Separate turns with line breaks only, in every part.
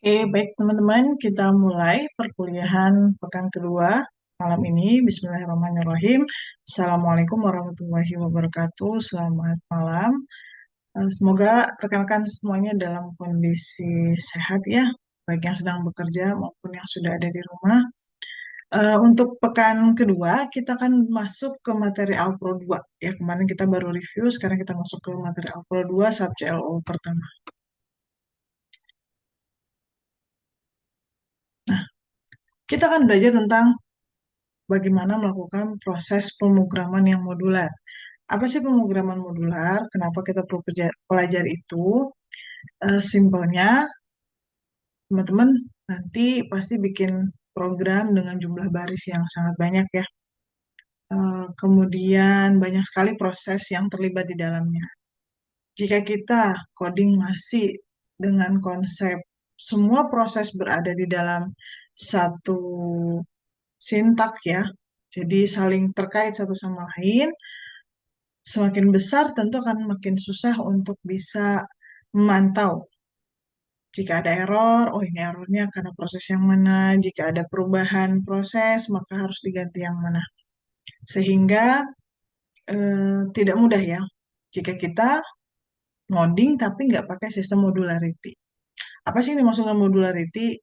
Oke, baik teman-teman, kita mulai perkuliahan pekan kedua malam ini. Bismillahirrahmanirrahim. Assalamualaikum warahmatullahi wabarakatuh. Selamat malam. Semoga rekan-rekan semuanya dalam kondisi sehat ya, baik yang sedang bekerja maupun yang sudah ada di rumah. Untuk pekan kedua, kita akan masuk ke materi Alpro 2. Ya, kemarin kita baru review, sekarang kita masuk ke materi Alpro 2, sub CLO pertama. Nah, kita akan belajar tentang bagaimana melakukan proses pemrograman yang modular. Apa sih pemrograman modular? Kenapa kita perlu pelajari itu? Simpelnya, teman-teman nanti pasti bikin program dengan jumlah baris yang sangat banyak ya. Kemudian banyak sekali proses yang terlibat di dalamnya. Jika kita coding masih dengan konsep semua proses berada di dalam satu sintak ya, jadi saling terkait satu sama lain, semakin besar tentu akan makin susah untuk bisa memantau. Jika ada error, oh ini errornya karena proses yang mana. Jika ada perubahan proses, maka harus diganti yang mana. Sehingga tidak mudah ya jika kita ngoding tapi nggak pakai sistem modularity. Apa sih ini maksudnya modularity?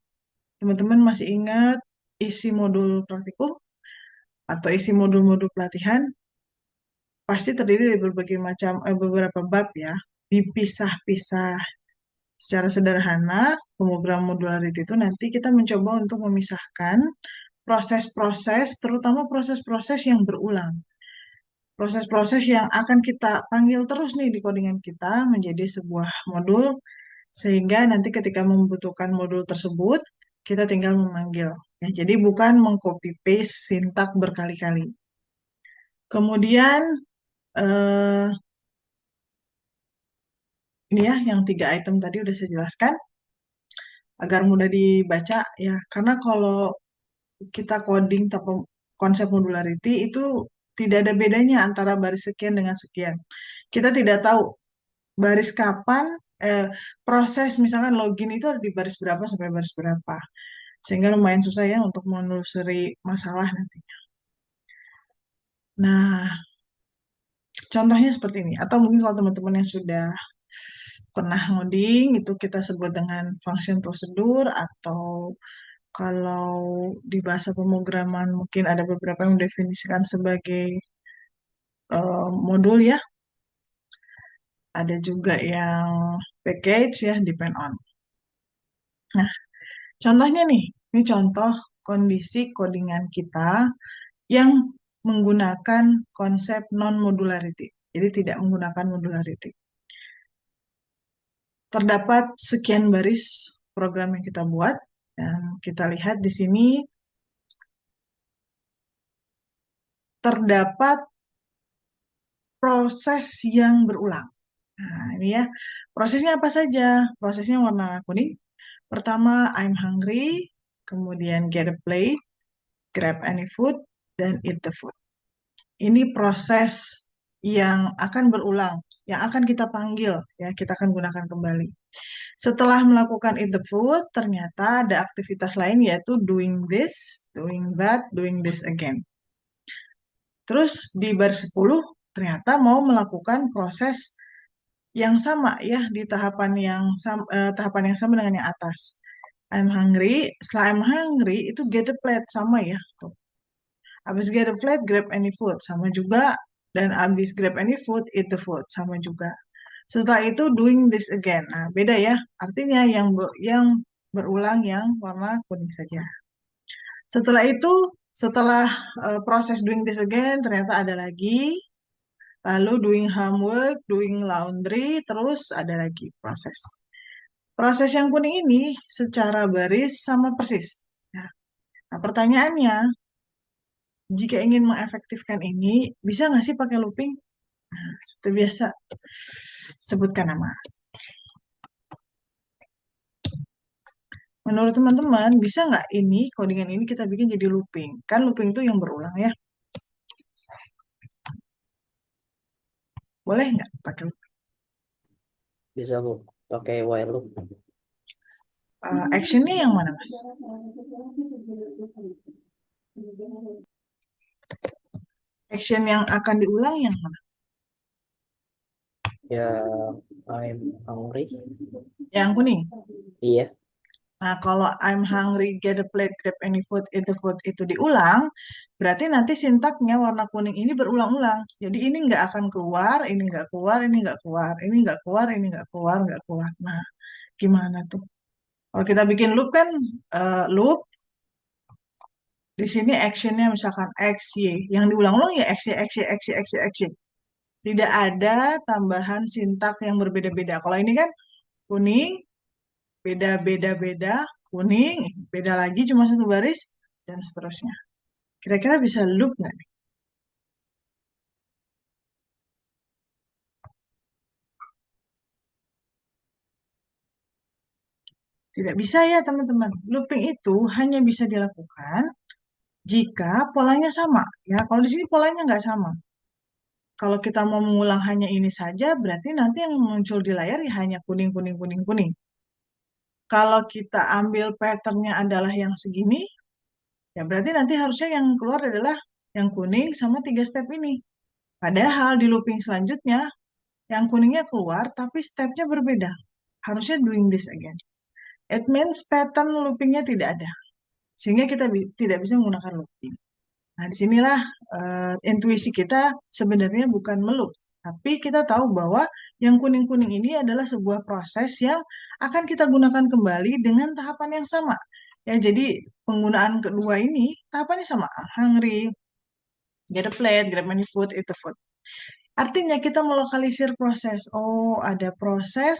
Teman-teman masih ingat isi modul praktikum atau isi modul-modul pelatihan? Pasti terdiri dari beberapa bab ya, dipisah-pisah. Secara sederhana, pemrograman modularity itu nanti kita mencoba untuk memisahkan proses-proses, terutama proses-proses yang berulang. Proses-proses yang akan kita panggil terus nih di codingan kita menjadi sebuah modul, sehingga nanti ketika membutuhkan modul tersebut, kita tinggal memanggil. Ya, jadi bukan mengcopy paste sintak berkali-kali. Kemudian, eh, ini ya, yang 3 item tadi udah saya jelaskan, agar mudah dibaca ya. Karena kalau kita coding tanpa konsep modularity itu tidak ada bedanya antara baris sekian dengan sekian. Kita tidak tahu baris kapan eh, proses misalkan login itu ada di baris berapa sampai baris berapa. Sehingga lumayan susah ya untuk menelusuri masalah nanti. Nah, contohnya seperti ini. Atau mungkin kalau teman-teman yang sudah pernah ngoding itu kita sebut dengan function prosedur, atau kalau di bahasa pemrograman mungkin ada beberapa yang mendefinisikan sebagai modul ya. Ada juga yang package ya, depend on. Nah, contohnya nih, ini contoh kondisi codingan kita yang menggunakan konsep non-modularity. Jadi tidak menggunakan modularity. Terdapat sekian baris program yang kita buat, dan kita lihat di sini terdapat proses yang berulang. Nah, ini ya. Prosesnya apa saja? Prosesnya warna kuning. Pertama, I'm hungry, kemudian get a plate, grab any food, dan eat the food. Ini proses yang akan berulang, yang akan kita panggil, ya, kita akan gunakan kembali. Setelah melakukan eat the food, ternyata ada aktivitas lain yaitu doing this, doing that, doing this again. Terus di baris 10 ternyata mau melakukan proses yang sama ya di tahapan yang sama dengan yang atas. I'm hungry, setelah I'm hungry itu get the plate sama ya. Tuh. Habis get the plate, grab any food sama juga, dan habis grab any food, eat the food sama juga. Setelah itu doing this again. Nah, beda ya. Artinya yang berulang yang warna kuning saja. Setelah itu, setelah proses doing this again, ternyata ada lagi. Lalu doing homework, doing laundry, terus ada lagi proses. Proses yang kuning ini secara baris sama persis. Ya. Nah, pertanyaannya, jika ingin mengefektifkan ini, bisa nggak sih pakai looping? Nah, seperti biasa, sebutkan nama. Menurut teman-teman, bisa nggak ini, codingan ini kita bikin jadi looping? Kan looping itu yang berulang ya. Boleh nggak pakai looping?
Bisa Bu, pakai while loop.
Actionnya yang mana, Mas? Action yang akan diulang yang mana?
Ya, I'm hungry.
Yang kuning.
Iya.
Nah, kalau I'm hungry, get a plate, grab any food, eat the food itu diulang, berarti nanti sintaknya warna kuning ini berulang-ulang. Jadi ini nggak akan keluar, ini nggak keluar, ini nggak keluar, ini nggak keluar, ini nggak keluar, nggak keluar. Nah, gimana tuh? Kalau kita bikin loop kan, loop, di sini actionnya misalkan X, Y. Yang diulang-ulang ya X, Y, X, Y, X, Y, X, Y, X, Y. Tidak ada tambahan sintak yang berbeda-beda. Kalau ini kan kuning, beda, beda, beda, kuning, beda lagi cuma satu baris, dan seterusnya. Kira-kira bisa loop nggak nih? Tidak bisa ya teman-teman. Looping itu hanya bisa dilakukan jika polanya sama. Ya, kalau di sini polanya nggak sama. Kalau kita mau mengulang hanya ini saja, berarti nanti yang muncul di layar ya hanya kuning, kuning, kuning, kuning. Kalau kita ambil patternnya adalah yang segini, ya berarti nanti harusnya yang keluar adalah yang kuning sama tiga step ini. Padahal di looping selanjutnya, yang kuningnya keluar, tapi stepnya berbeda. Harusnya doing this again. It means pattern loopingnya tidak ada. Sehingga kita tidak bisa menggunakan looping. Nah, disinilah intuisi kita sebenarnya bukan meloop. Tapi kita tahu bahwa yang kuning-kuning ini adalah sebuah proses yang akan kita gunakan kembali dengan tahapan yang sama. Ya, jadi penggunaan kedua ini tahapannya sama. Hungry, get a plate, grab any food, eat the food. Artinya kita melokalisir proses. Oh, ada proses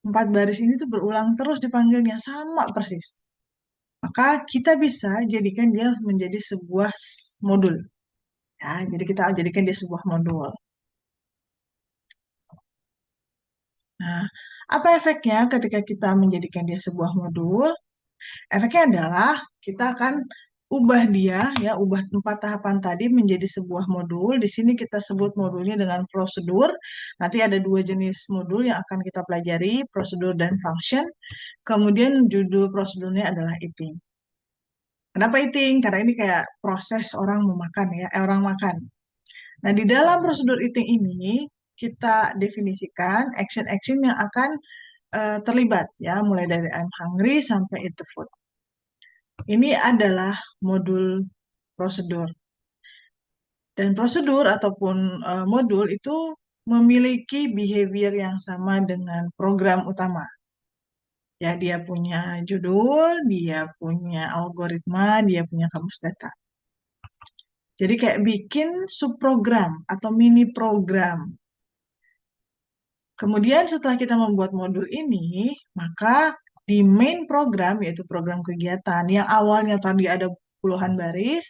4 baris ini tuh berulang terus dipanggilnya sama persis. Maka kita bisa jadikan dia menjadi sebuah modul. Ya, jadi kita jadikan dia sebuah modul. Nah, apa efeknya ketika kita menjadikan dia sebuah modul? Efeknya adalah kita akan ubah dia, ya, ubah 4 tahapan tadi menjadi sebuah modul. Di sini kita sebut modulnya dengan prosedur. Nanti ada 2 jenis modul yang akan kita pelajari, prosedur dan function. Kemudian judul prosedurnya adalah eating. Kenapa eating? Karena ini kayak proses orang memakan ya, orang makan. Nah, di dalam prosedur eating ini kita definisikan action-action yang akan terlibat ya, mulai dari I'm hungry sampai eat the food. Ini adalah modul prosedur. Dan prosedur ataupun modul itu memiliki behavior yang sama dengan program utama. Ya, dia punya judul, dia punya algoritma, dia punya kamus data. Jadi kayak bikin subprogram atau mini program. Kemudian setelah kita membuat modul ini, maka di main program, yaitu program kegiatan yang awalnya tadi ada puluhan baris,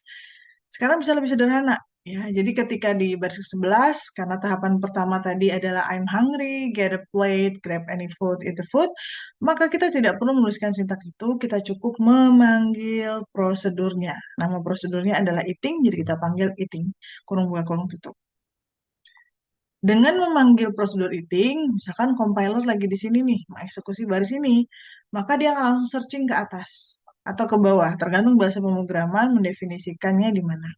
sekarang bisa lebih sederhana. Ya, jadi ketika di baris ke-11, karena tahapan pertama tadi adalah I'm hungry, get a plate, grab any food, eat the food, maka kita tidak perlu menuliskan sintak itu, kita cukup memanggil prosedurnya. Nama prosedurnya adalah eating, jadi kita panggil eating, kurung buka kurung tutup. Dengan memanggil prosedur eating, misalkan compiler lagi di sini nih, mengeksekusi baris ini, maka dia akan langsung searching ke atas atau ke bawah, tergantung bahasa pemrograman mendefinisikannya di mana.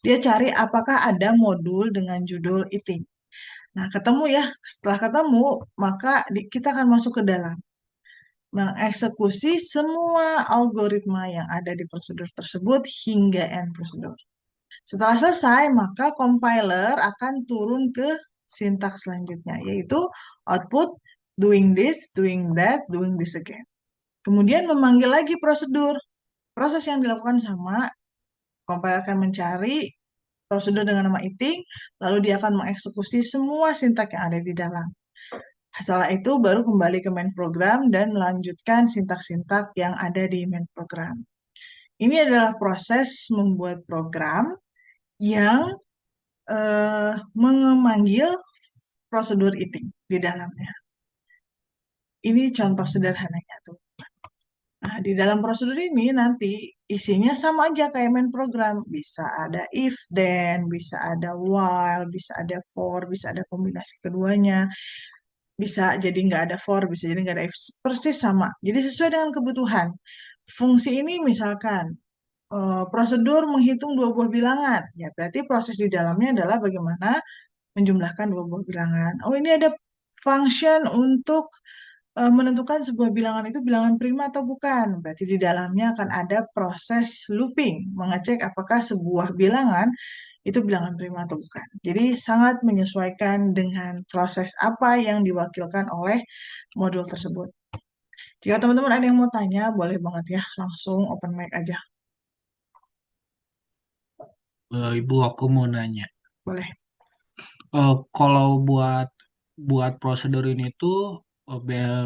Dia cari apakah ada modul dengan judul eating. Nah, ketemu ya. Setelah ketemu, maka kita akan masuk ke dalam. Mengeksekusi semua algoritma yang ada di prosedur tersebut hingga end prosedur. Setelah selesai, maka compiler akan turun ke sintaks selanjutnya, yaitu output doing this, doing that, doing this again. Kemudian memanggil lagi prosedur. Proses yang dilakukan sama, compiler akan mencari prosedur dengan nama eating, lalu dia akan mengeksekusi semua sintak yang ada di dalam. Setelah itu baru kembali ke main program dan melanjutkan sintak-sintak yang ada di main program. Ini adalah proses membuat program yang memanggil prosedur eating di dalamnya. Ini contoh sederhananya tuh. Nah, di dalam prosedur ini nanti isinya sama aja kayak main program. Bisa ada if then, bisa ada while, bisa ada for, bisa ada kombinasi keduanya. bisa jadi nggak ada for, bisa jadi nggak ada if, persis sama. Jadi sesuai dengan kebutuhan. Fungsi ini misalkan prosedur menghitung dua buah bilangan, ya berarti proses di dalamnya adalah bagaimana menjumlahkan dua buah bilangan. Oh, ini ada function untuk menentukan sebuah bilangan itu bilangan prima atau bukan. Berarti di dalamnya akan ada proses looping, mengecek apakah sebuah bilangan itu bilangan prima atau bukan. Jadi sangat menyesuaikan dengan proses apa yang diwakilkan oleh modul tersebut. Jika teman-teman ada yang mau tanya, boleh banget ya, langsung open mic aja.
Ibu, aku mau nanya.
Boleh.
Kalau buat buat prosedur ini tuh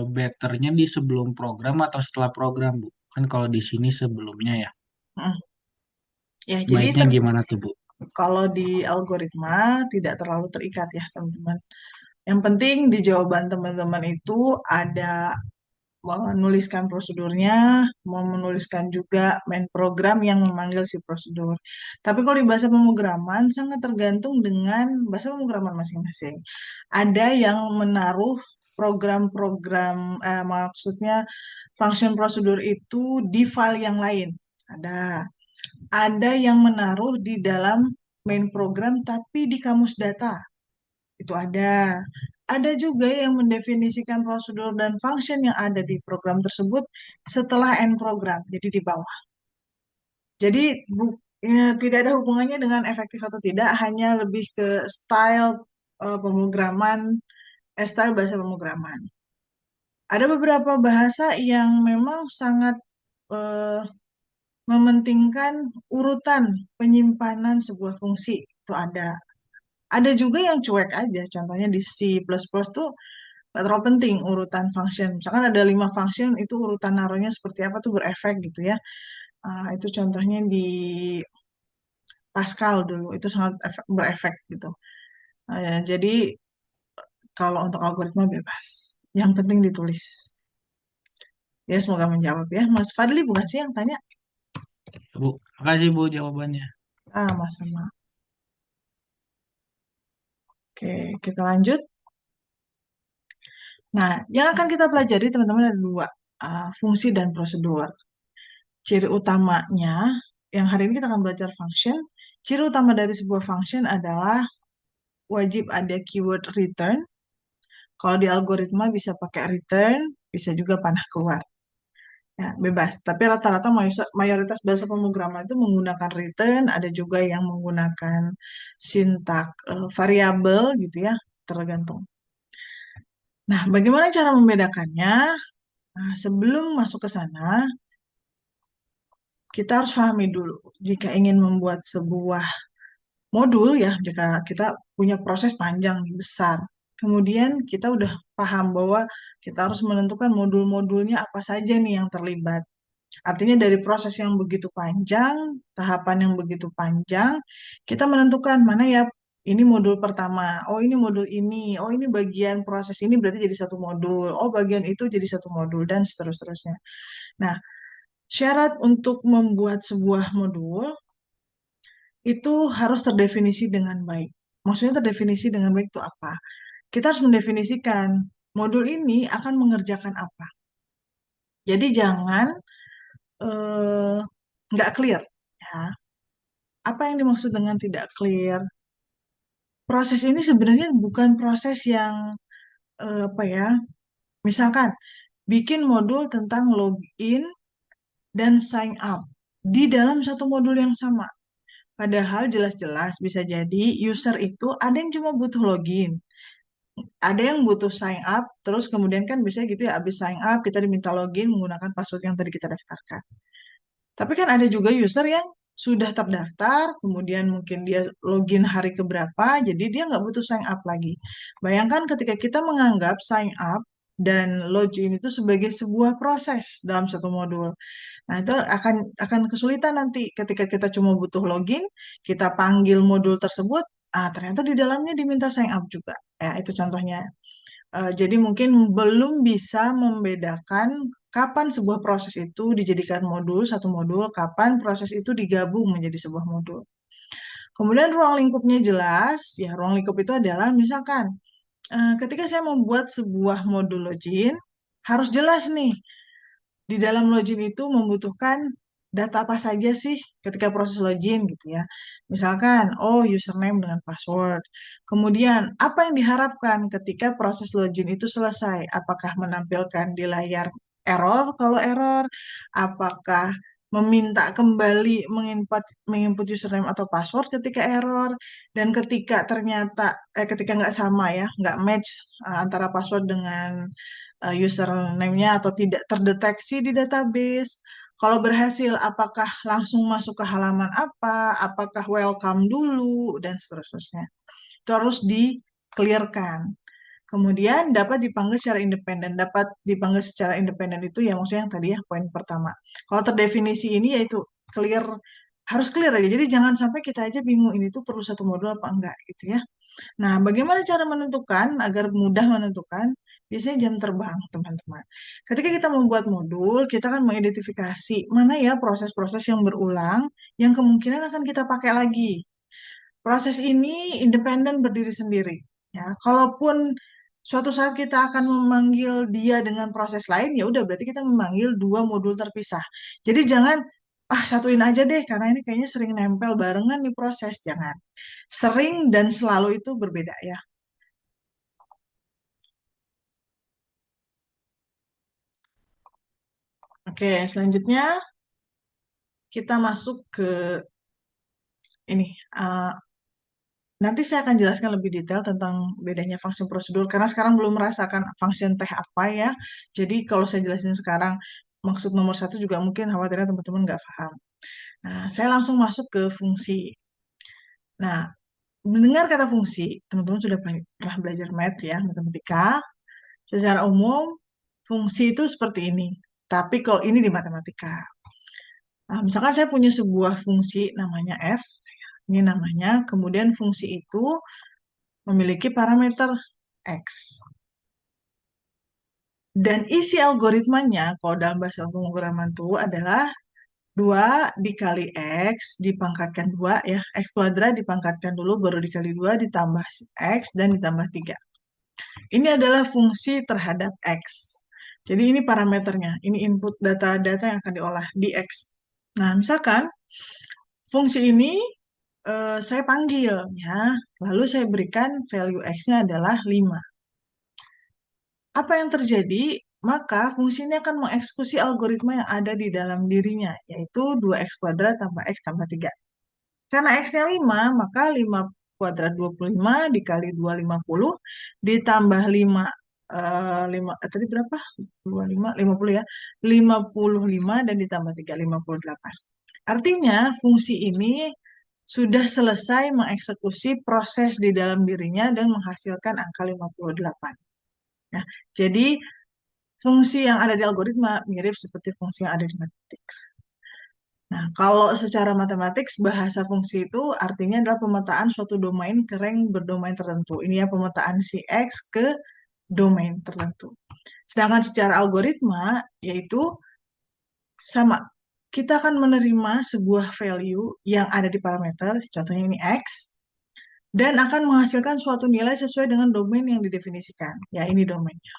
betternya di sebelum program atau setelah program, Bu? Kan kalau di sini sebelumnya ya.
Hmm. Ya, jadi
Baiknya gimana tuh, Bu?
kalau di algoritma tidak terlalu terikat ya, teman-teman. Yang penting di jawaban teman-teman itu ada menuliskan prosedurnya, mau menuliskan juga main program yang memanggil si prosedur. Tapi kalau di bahasa pemrograman sangat tergantung dengan bahasa pemrograman masing-masing. Ada yang menaruh program-program, maksudnya function prosedur itu di file yang lain. Ada yang menaruh di dalam main program tapi di kamus data. Itu ada. Ada juga yang mendefinisikan prosedur dan function yang ada di program tersebut setelah end program, jadi di bawah. Jadi tidak ada hubungannya dengan efektif atau tidak, hanya lebih ke style pemrograman, style bahasa pemrograman. Ada beberapa bahasa yang memang sangat eh, mementingkan urutan penyimpanan sebuah fungsi. Itu ada. Ada juga yang cuek aja, contohnya di C++ tuh nggak terlalu penting urutan function. Misalkan ada 5 function, itu urutan naruhnya seperti apa tuh berefek gitu ya. Itu contohnya di Pascal dulu, itu sangat berefek gitu. Ya, jadi kalau untuk algoritma bebas, yang penting ditulis. Ya semoga menjawab ya. Mas Fadli bukan sih yang tanya?
Bu, makasih Bu jawabannya.
Mas sama. Oke, kita lanjut. Nah, yang akan kita pelajari teman-teman ada dua, fungsi dan prosedur. Ciri utamanya, yang hari ini kita akan belajar function. Ciri utama dari sebuah function adalah wajib ada keyword return. Kalau di algoritma bisa pakai return, bisa juga panah keluar. Ya, bebas. Tapi rata-rata mayoritas bahasa pemrograman itu menggunakan return, ada juga yang menggunakan sintak variabel gitu ya, tergantung. Nah, bagaimana cara membedakannya? Nah, sebelum masuk ke sana, kita harus pahami dulu. Jika ingin membuat sebuah modul ya, jika kita punya proses panjang besar, kemudian kita udah paham bahwa kita harus menentukan modul-modulnya apa saja nih yang terlibat. Artinya dari proses yang begitu panjang, tahapan yang begitu panjang, kita menentukan mana ya ini modul pertama, oh ini modul ini, oh ini bagian proses ini berarti jadi satu modul, oh bagian itu jadi satu modul dan seterusnya. Nah, syarat untuk membuat sebuah modul itu harus terdefinisi dengan baik. Maksudnya terdefinisi dengan baik itu apa? Kita harus mendefinisikan modul ini akan mengerjakan apa. Jadi jangan eh, nggak clear. Ya. Apa yang dimaksud dengan tidak clear? Proses ini sebenarnya bukan proses yang apa ya? Misalkan bikin modul tentang login dan sign up di dalam satu modul yang sama. Padahal jelas-jelas bisa jadi user itu ada yang cuma butuh login, ada yang butuh sign up, terus kemudian kan bisa gitu ya, habis sign up kita diminta login menggunakan password yang tadi kita daftarkan. Tapi kan ada juga user yang sudah terdaftar, kemudian mungkin dia login hari keberapa, jadi dia nggak butuh sign up lagi. Bayangkan ketika kita menganggap sign up dan login itu sebagai sebuah proses dalam satu modul. Nah, itu akan kesulitan nanti ketika kita cuma butuh login, kita panggil modul tersebut, ternyata di dalamnya diminta sign up juga. Ya, itu contohnya. Jadi mungkin belum bisa membedakan kapan sebuah proses itu dijadikan modul, satu modul, kapan proses itu digabung menjadi sebuah modul. Kemudian ruang lingkupnya jelas, ya ruang lingkup itu adalah misalkan ketika saya membuat sebuah modul login, harus jelas nih, di dalam login itu membutuhkan data apa saja sih ketika proses login gitu ya. Misalkan, oh username dengan password. Kemudian, apa yang diharapkan ketika proses login itu selesai? Apakah menampilkan di layar error kalau error? Apakah meminta kembali menginput username atau password ketika error? Dan ketika ternyata, ketika nggak sama ya, nggak match antara password dengan username-nya atau tidak terdeteksi di database. Kalau berhasil, apakah langsung masuk ke halaman apa, apakah welcome dulu, dan seterusnya. Itu harus di-clearkan. Kemudian dapat dipanggil secara independen. Dapat dipanggil secara independen itu ya maksudnya yang tadi ya poin pertama. Kalau terdefinisi ini yaitu clear, harus clear aja. Jadi jangan sampai kita aja bingung ini tuh perlu satu modul apa enggak gitu ya. Nah, bagaimana cara menentukan agar mudah menentukan? Biasanya jam terbang, teman-teman. Ketika kita membuat modul, kita akan mengidentifikasi mana ya proses-proses yang berulang yang kemungkinan akan kita pakai lagi. Proses ini independen berdiri sendiri. Ya, kalaupun suatu saat kita akan memanggil dia dengan proses lain, ya udah berarti kita memanggil dua modul terpisah. Jadi jangan satuin aja deh karena ini kayaknya sering nempel barengan nih proses. Jangan. Sering dan selalu itu berbeda ya. Oke, selanjutnya kita masuk ke ini. Nanti saya akan jelaskan lebih detail tentang bedanya function prosedur karena sekarang belum merasakan function teh apa ya. Jadi kalau saya jelasin sekarang maksud nomor satu juga mungkin khawatirnya teman-teman nggak paham. Nah, saya langsung masuk ke fungsi. Nah, mendengar kata fungsi, teman-teman sudah pernah belajar math ya, matematika. Secara umum, fungsi itu seperti ini. Tapi kalau ini di matematika. Nah, misalkan saya punya sebuah fungsi namanya f, ini namanya, kemudian fungsi itu memiliki parameter x. Dan isi algoritmanya, kalau dalam bahasa pemrograman itu adalah 2 dikali x dipangkatkan 2 ya, x kuadrat dipangkatkan dulu, baru dikali 2 ditambah x dan ditambah 3. Ini adalah fungsi terhadap x. Jadi ini parameternya, ini input data-data yang akan diolah di x. Nah, misalkan fungsi ini saya panggil ya, lalu saya berikan value x-nya adalah 5. Apa yang terjadi? Maka fungsi ini akan mengeksekusi algoritma yang ada di dalam dirinya, yaitu 2x kuadrat tambah x tambah 3. Karena x-nya 5, maka 5 kuadrat 25 dikali 2, 50, ditambah 5, 5 tadi berapa? 25, 50 ya. 55 dan ditambah 3, 58. Artinya fungsi ini sudah selesai mengeksekusi proses di dalam dirinya dan menghasilkan angka 58. Nah, jadi fungsi yang ada di algoritma mirip seperti fungsi yang ada di matematik. Nah, kalau secara matematik, bahasa fungsi itu artinya adalah pemetaan suatu domain ke rank berdomain tertentu. Ini ya pemetaan si X ke domain tertentu. Sedangkan secara algoritma, yaitu sama. Kita akan menerima sebuah value yang ada di parameter, contohnya ini X, dan akan menghasilkan suatu nilai sesuai dengan domain yang didefinisikan. Ya, ini domainnya.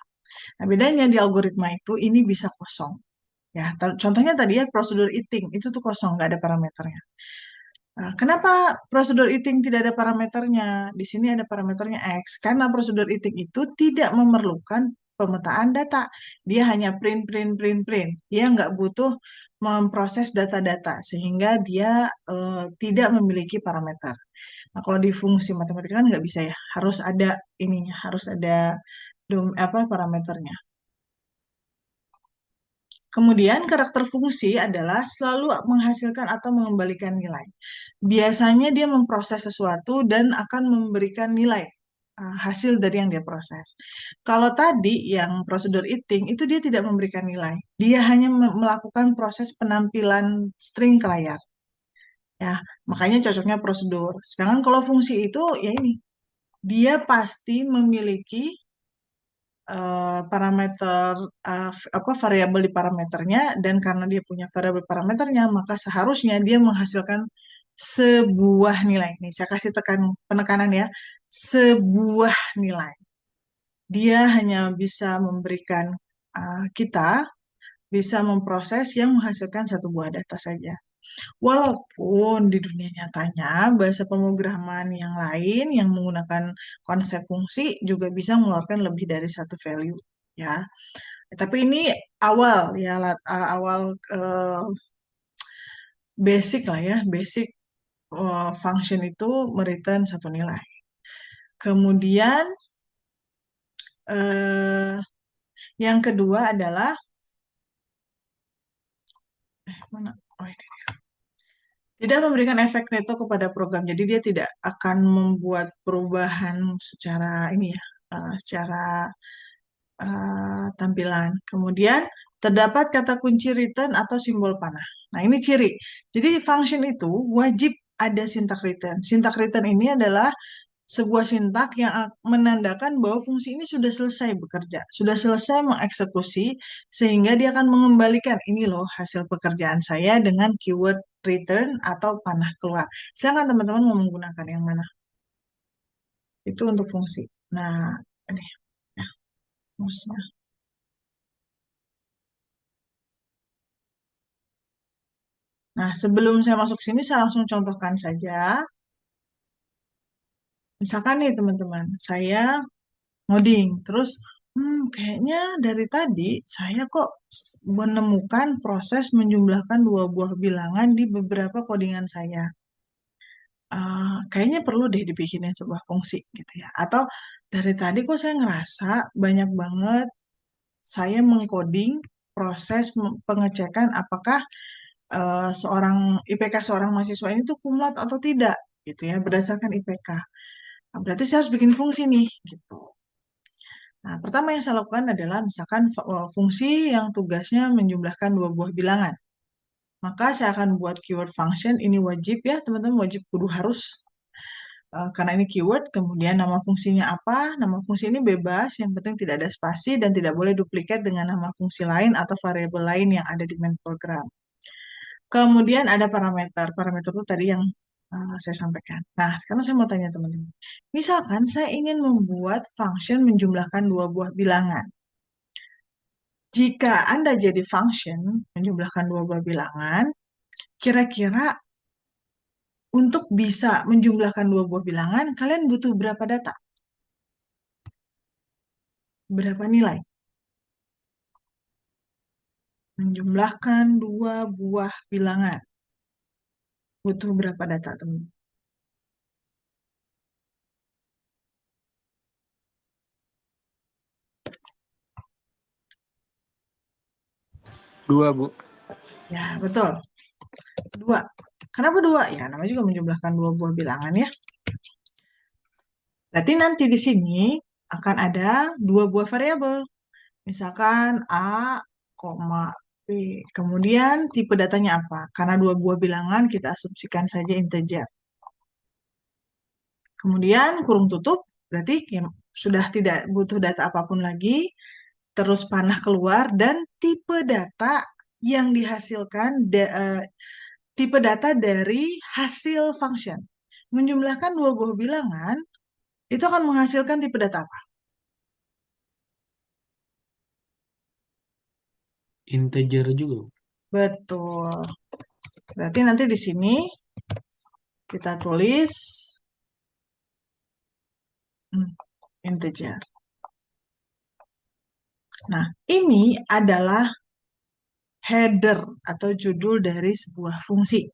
Nah, bedanya di algoritma itu, ini bisa kosong. Ya, contohnya tadi ya prosedur eating itu tuh kosong, nggak ada parameternya. Nah, kenapa prosedur eating tidak ada parameternya? Di sini ada parameternya X. Karena prosedur eating itu tidak memerlukan pemetaan data. Dia hanya print, print, print, print. Dia nggak butuh memproses data-data, sehingga dia tidak memiliki parameter. Nah, kalau di fungsi matematika kan nggak bisa ya. Harus ada ininya, harus ada parameternya. Kemudian karakter fungsi adalah selalu menghasilkan atau mengembalikan nilai. Biasanya dia memproses sesuatu dan akan memberikan nilai hasil dari yang dia proses. Kalau tadi yang prosedur eating itu dia tidak memberikan nilai. Dia hanya melakukan proses penampilan string ke layar. Ya, makanya cocoknya prosedur. Sedangkan kalau fungsi itu ya ini, dia pasti memiliki parameter variabel di parameternya, dan karena dia punya variabel parameternya maka seharusnya dia menghasilkan sebuah nilai. Nih saya kasih penekanan ya, sebuah nilai. dia hanya bisa memberikan kita bisa memproses yang menghasilkan satu buah data saja. Walaupun di dunia nyatanya bahasa pemrograman yang lain yang menggunakan konsep fungsi juga bisa mengeluarkan lebih dari satu value, ya. Tapi ini awal ya, awal basic lah ya, basic function itu mereturn satu nilai. Kemudian eh, yang kedua adalah mana? Oh, ini. Tidak memberikan efek neto kepada program. Jadi dia tidak akan membuat perubahan secara ini ya, secara tampilan. Kemudian terdapat kata kunci return atau simbol panah. Nah, ini ciri. Jadi function itu wajib ada sintak return. Sintak return ini adalah sebuah sintak yang menandakan bahwa fungsi ini sudah selesai bekerja, sudah selesai mengeksekusi, sehingga dia akan mengembalikan ini loh hasil pekerjaan saya dengan keyword return atau panah keluar. Silakan teman-teman mau menggunakan yang mana. Itu untuk fungsi. Nah, ini ya, fungsinya. Nah, sebelum saya masuk sini, saya langsung contohkan saja. Misalkan nih teman-teman, saya ngoding, terus kayaknya dari tadi saya kok menemukan proses menjumlahkan dua buah bilangan di beberapa codingan saya. Kayaknya perlu deh dibikinin sebuah fungsi gitu ya. Atau dari tadi kok saya ngerasa banyak banget saya mengcoding proses pengecekan apakah seorang IPK seorang mahasiswa ini tuh kumlat atau tidak gitu ya berdasarkan IPK. Nah, berarti saya harus bikin fungsi nih gitu. Nah, pertama yang saya lakukan adalah misalkan fungsi yang tugasnya menjumlahkan dua buah bilangan. Maka saya akan buat keyword function, ini wajib ya teman-teman, wajib kudu harus. Karena ini keyword, kemudian nama fungsinya apa, nama fungsi ini bebas, yang penting tidak ada spasi dan tidak boleh duplikat dengan nama fungsi lain atau variabel lain yang ada di main program. Kemudian ada parameter, parameter itu tadi yang saya sampaikan. Nah, sekarang saya mau tanya teman-teman. Misalkan saya ingin membuat function menjumlahkan dua buah bilangan. Jika Anda jadi function menjumlahkan dua buah bilangan, kira-kira untuk bisa menjumlahkan dua buah bilangan, kalian butuh berapa data? Berapa nilai? Menjumlahkan dua buah bilangan. Butuh berapa data, teman?
Dua, Bu.
Ya, betul. Dua. Kenapa dua? Ya, namanya juga menjumlahkan dua buah bilangan ya. Berarti nanti di sini akan ada dua buah variabel. Misalkan A, B. Kemudian tipe datanya apa? Karena dua buah bilangan, kita asumsikan saja integer. Kemudian kurung tutup, berarti ya, sudah tidak butuh data apapun lagi. Terus panah keluar, dan tipe data yang dihasilkan, tipe data dari hasil function. Menjumlahkan dua buah bilangan, itu akan menghasilkan tipe data apa?
Integer juga, Bu.
Betul. Berarti nanti di sini kita tulis integer. Nah, ini adalah header atau judul dari sebuah fungsi.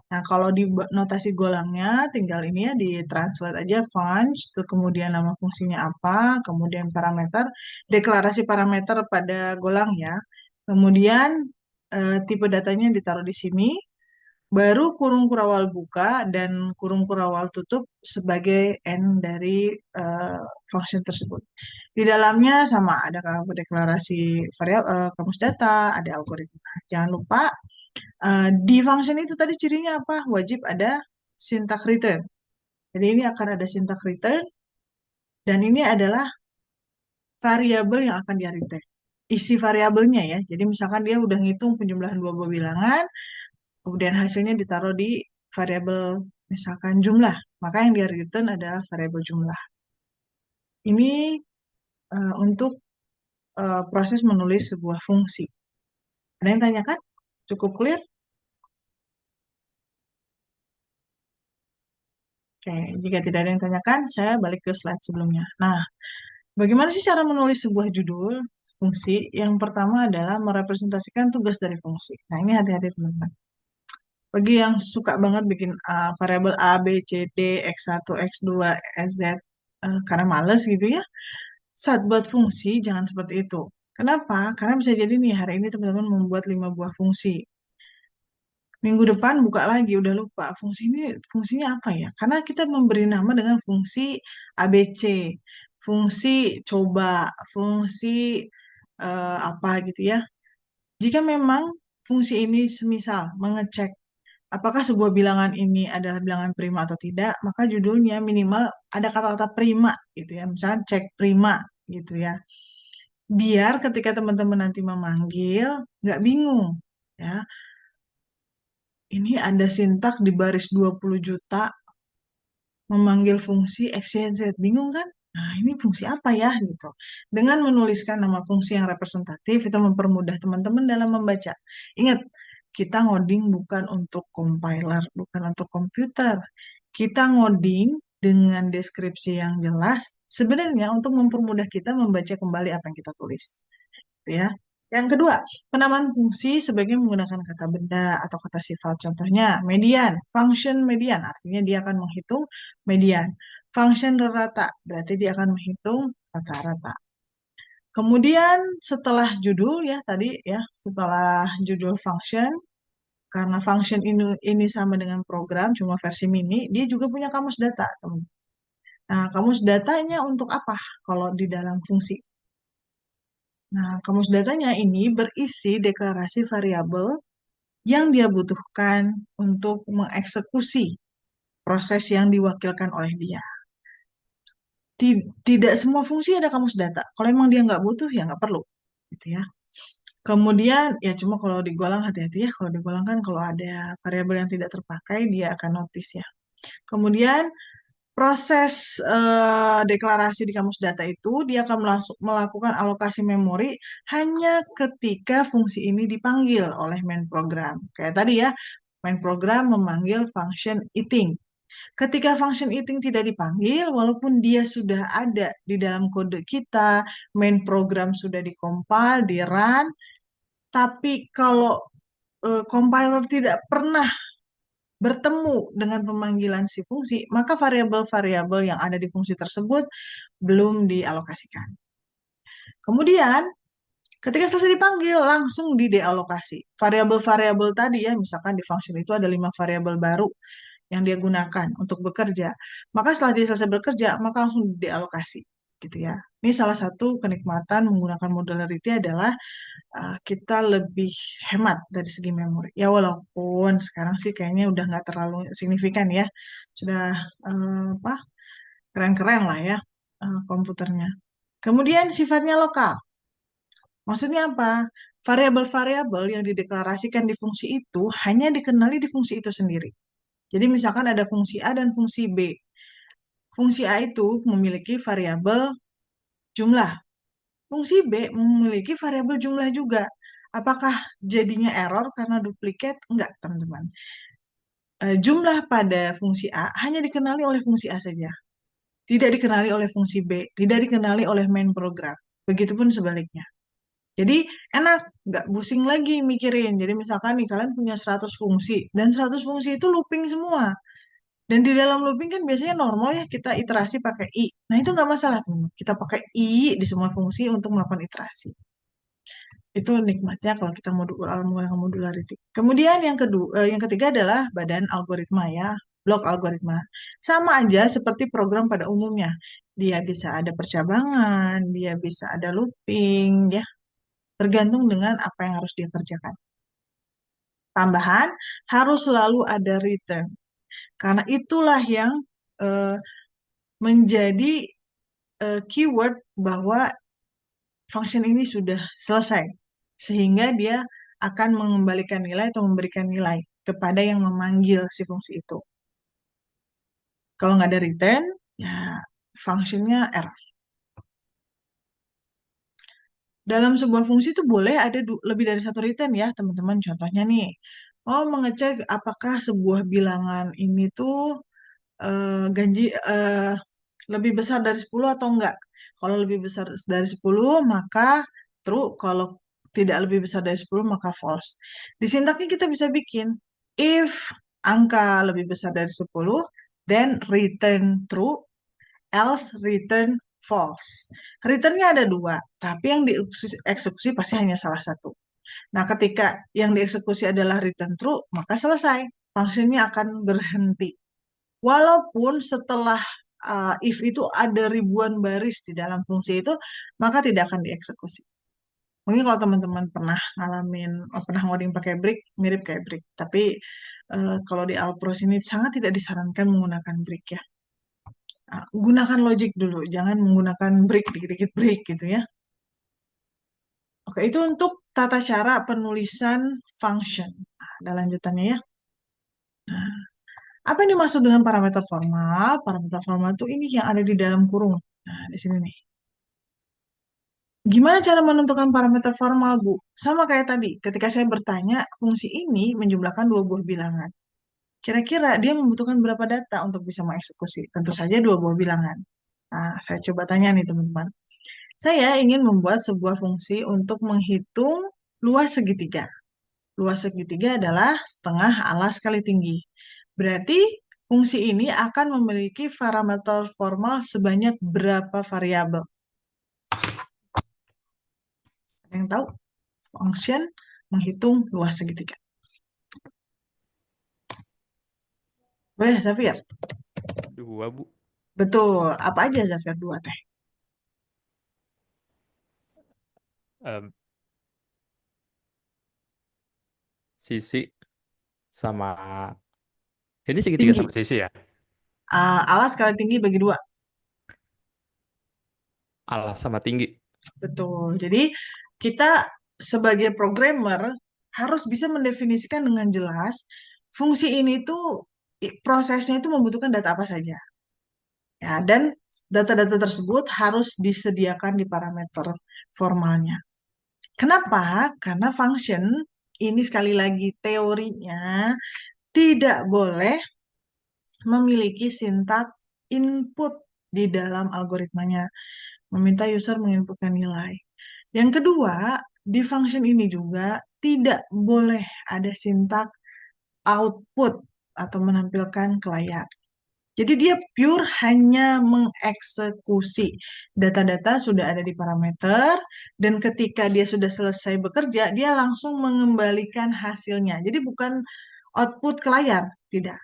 Nah, kalau di notasi golangnya, tinggal ini ya, di translate aja func, terus kemudian nama fungsinya apa, kemudian parameter, deklarasi parameter pada golang ya. Kemudian tipe datanya ditaruh di sini, baru kurung kurawal buka dan kurung kurawal tutup sebagai end dari function tersebut. Di dalamnya sama ada deklarasi variabel, kamus data, ada algoritma. Jangan lupa di function itu tadi cirinya apa? Wajib ada syntax return. Jadi ini akan ada syntax return dan ini adalah variabel yang akan dia return. Isi variabelnya ya. Jadi misalkan dia udah ngitung penjumlahan dua buah bilangan, kemudian hasilnya ditaruh di variabel misalkan jumlah, maka yang dia return adalah variabel jumlah. Ini untuk proses menulis sebuah fungsi. Ada yang tanyakan? Cukup clear? Oke, jika tidak ada yang tanyakan, saya balik ke slide sebelumnya. Nah, bagaimana sih cara menulis sebuah judul fungsi? Yang pertama adalah merepresentasikan tugas dari fungsi. Nah, ini hati-hati teman-teman. Bagi yang suka banget bikin variabel A, B, C, D, X1, X2, Z, karena males gitu ya, saat buat fungsi jangan seperti itu. Kenapa? Karena bisa jadi nih hari ini teman-teman membuat 5 buah fungsi. Minggu depan buka lagi, udah lupa fungsi ini fungsinya apa ya? Karena kita memberi nama dengan fungsi ABC, fungsi coba, fungsi apa gitu ya. Jika memang fungsi ini semisal mengecek apakah sebuah bilangan ini adalah bilangan prima atau tidak, maka judulnya minimal ada kata-kata prima gitu ya. Misalnya cek prima gitu ya. Biar ketika teman-teman nanti memanggil, nggak bingung ya. Ini ada sintak di baris 20 juta memanggil fungsi X, Y, Z. Bingung kan? Nah, ini fungsi apa ya gitu. Dengan menuliskan nama fungsi yang representatif itu mempermudah teman-teman dalam membaca. Ingat, kita ngoding bukan untuk compiler, bukan untuk komputer. Kita ngoding dengan deskripsi yang jelas sebenarnya untuk mempermudah kita membaca kembali apa yang kita tulis. Gitu ya. Yang kedua, penamaan fungsi sebaiknya menggunakan kata benda atau kata sifat. Contohnya, median, function median, artinya dia akan menghitung median. Function rata, berarti dia akan menghitung rata-rata. Kemudian setelah judul ya tadi ya, setelah judul function, karena function ini sama dengan program, cuma versi mini, dia juga punya kamus data, teman. Nah, kamus datanya untuk apa kalau di dalam fungsi? Nah, kamus datanya ini berisi deklarasi variabel yang dia butuhkan untuk mengeksekusi proses yang diwakilkan oleh dia. Tidak semua fungsi ada kamus data. Kalau emang dia nggak butuh, ya nggak perlu. Gitu ya. Kemudian, ya cuma kalau digolang hati-hati ya. Kalau digolang kan kalau ada variabel yang tidak terpakai, dia akan notice ya. Kemudian, proses deklarasi di kamus data itu dia akan melakukan alokasi memori hanya ketika fungsi ini dipanggil oleh main program. Kayak tadi ya, main program memanggil function eating. Ketika function eating tidak dipanggil, walaupun dia sudah ada di dalam kode kita, main program sudah dikompil, di run, tapi kalau compiler tidak pernah bertemu dengan pemanggilan si fungsi, maka variabel-variabel yang ada di fungsi tersebut belum dialokasikan. Kemudian, ketika selesai dipanggil, langsung didealokasi. Variabel-variabel tadi ya, misalkan di function itu ada 5 variabel baru yang dia gunakan untuk bekerja. Maka setelah dia selesai bekerja, maka langsung dialokasi. Gitu ya. Ini salah satu kenikmatan menggunakan modularity adalah kita lebih hemat dari segi memori. Ya walaupun sekarang sih kayaknya udah nggak terlalu signifikan ya, sudah apa keren-keren lah ya komputernya. Kemudian sifatnya lokal. Maksudnya apa? Variabel-variabel yang dideklarasikan di fungsi itu hanya dikenali di fungsi itu sendiri. Jadi misalkan ada fungsi A dan fungsi B. Fungsi A itu memiliki variabel jumlah. Fungsi B memiliki variabel jumlah juga. Apakah jadinya error karena duplikat? Enggak, teman-teman. Jumlah pada fungsi A hanya dikenali oleh fungsi A saja. Tidak dikenali oleh fungsi B, tidak dikenali oleh main program. Begitupun sebaliknya. Jadi enak, nggak pusing lagi mikirin. Jadi misalkan nih kalian punya 100 fungsi, dan 100 fungsi itu looping semua. Dan di dalam looping kan biasanya normal ya kita iterasi pakai I. Nah itu nggak masalah teman. Kita pakai I di semua fungsi untuk melakukan iterasi. Itu nikmatnya kalau kita menggunakan modularity. Kemudian yang ketiga adalah badan algoritma ya, blok algoritma. Sama aja seperti program pada umumnya. Dia bisa ada percabangan, dia bisa ada looping, ya, tergantung dengan apa yang harus dia kerjakan. Tambahan, harus selalu ada return. Karena itulah yang eh, menjadi keyword bahwa function ini sudah selesai. Sehingga dia akan mengembalikan nilai atau memberikan nilai kepada yang memanggil si fungsi itu. Kalau nggak ada return, ya fungsinya error. dalam sebuah fungsi itu boleh ada lebih dari satu return ya, teman-teman. Contohnya nih, mau mengecek apakah sebuah bilangan ini tuh ganji lebih besar dari 10 atau enggak. Kalau lebih besar dari 10 maka true, kalau tidak lebih besar dari 10 maka false. Di sintaknya kita bisa bikin if angka lebih besar dari 10 then return true, else return false. Returnnya ada dua, tapi yang dieksekusi pasti hanya salah satu. Nah, ketika yang dieksekusi adalah return true, maka selesai. Fungsinya akan berhenti. Walaupun setelah if itu ada ribuan baris di dalam fungsi itu, maka tidak akan dieksekusi. Mungkin kalau teman-teman pernah ngalamin, pernah ngoding pakai brick, mirip kayak brick. Tapi kalau di Alpros ini sangat tidak disarankan menggunakan brick ya. Gunakan logic dulu, jangan menggunakan brick, dikit-dikit brick gitu ya. Oke, itu untuk tata cara penulisan function. Nah, ada lanjutannya ya. Nah, apa yang dimaksud dengan parameter formal? Parameter formal itu ini yang ada di dalam kurung. Nah, di sini nih. Gimana cara menentukan parameter formal, Bu? Sama kayak tadi, ketika saya bertanya, fungsi ini menjumlahkan dua buah bilangan. Kira-kira dia membutuhkan berapa data untuk bisa mengeksekusi? Tentu saja dua buah bilangan. Nah, saya coba tanya nih teman-teman. Saya ingin membuat sebuah fungsi untuk menghitung luas segitiga. Luas segitiga adalah setengah alas kali tinggi. Berarti fungsi ini akan memiliki parameter formal sebanyak berapa variabel? Ada yang tahu? Function menghitung luas segitiga. Boleh, Zafir?
2, Bu.
Betul. Apa aja Zafir 2 teh?
Em, sisi sama ini segitiga
Tinggi.
sama sisi ya.
Alas kali tinggi bagi 2.
Alas sama tinggi.
Betul. Jadi kita sebagai programmer harus bisa mendefinisikan dengan jelas fungsi ini tuh prosesnya itu membutuhkan data apa saja. Ya, dan data-data tersebut harus disediakan di parameter formalnya. Kenapa? Karena function ini sekali lagi teorinya tidak boleh memiliki sintak input di dalam algoritmanya, meminta user menginputkan nilai. Yang kedua, di function ini juga tidak boleh ada sintak output atau menampilkan ke layar. Jadi dia pure hanya mengeksekusi. Data-data sudah ada di parameter, dan ketika dia sudah selesai bekerja, dia langsung mengembalikan hasilnya. Jadi bukan output ke layar, tidak.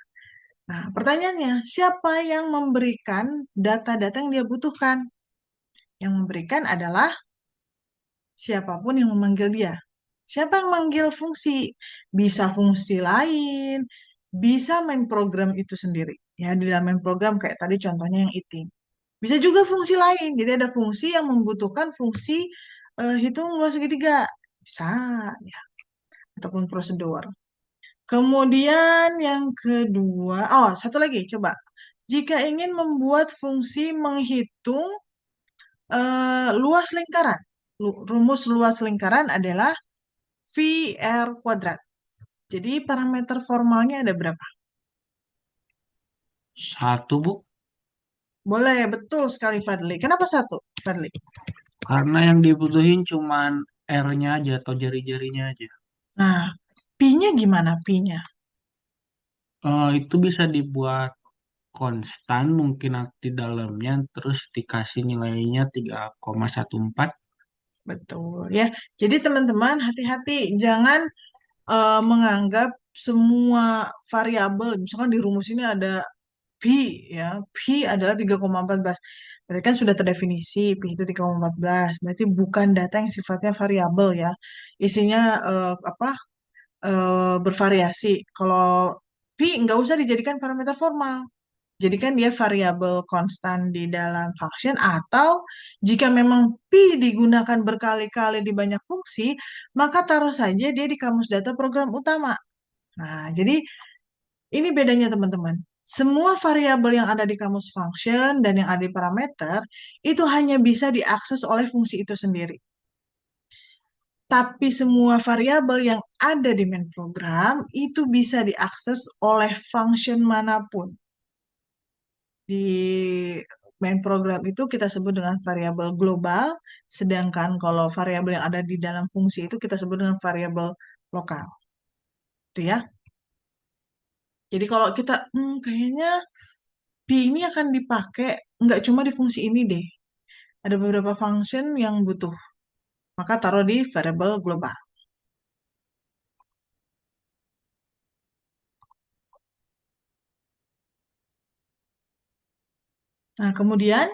Nah, pertanyaannya, siapa yang memberikan data-data yang dia butuhkan? Yang memberikan adalah siapapun yang memanggil dia. Siapa yang manggil fungsi? Bisa fungsi lain, bisa main program itu sendiri. Ya, di dalam main program kayak tadi contohnya yang eating. Bisa juga fungsi lain. Jadi ada fungsi yang membutuhkan fungsi hitung luas segitiga. Bisa, ya. Ataupun prosedur. Kemudian yang kedua, oh satu lagi coba. Jika ingin membuat fungsi menghitung luas lingkaran, rumus luas lingkaran adalah VR kuadrat. Jadi parameter formalnya ada berapa?
1, Bu.
Boleh, betul sekali Fadli. Kenapa satu, Fadli?
Karena yang dibutuhin cuman R-nya aja atau jari-jarinya aja.
Nah, pi-nya gimana pi-nya?
Itu bisa dibuat konstan mungkin di dalamnya terus dikasih nilainya 3,14.
Betul ya. Jadi teman-teman hati-hati, jangan menganggap semua variabel, misalkan di rumus ini ada pi ya, pi adalah 3,14. Berarti kan sudah terdefinisi pi itu 3,14. Berarti bukan data yang sifatnya variabel ya. Isinya apa? Bervariasi. Kalau pi nggak usah dijadikan parameter formal. Jadikan dia variabel konstan di dalam function, atau jika memang pi digunakan berkali-kali di banyak fungsi, maka taruh saja dia di kamus data program utama. Nah, jadi ini bedanya teman-teman. Semua variabel yang ada di kamus function dan yang ada di parameter itu hanya bisa diakses oleh fungsi itu sendiri. Tapi semua variabel yang ada di main program itu bisa diakses oleh function manapun. Di main program itu kita sebut dengan variabel global, sedangkan kalau variabel yang ada di dalam fungsi itu kita sebut dengan variabel lokal. Itu ya. Jadi kalau kita, kayaknya P ini akan dipakai nggak cuma di fungsi ini deh. Ada beberapa function yang butuh. Maka taruh di variabel global. Nah, kemudian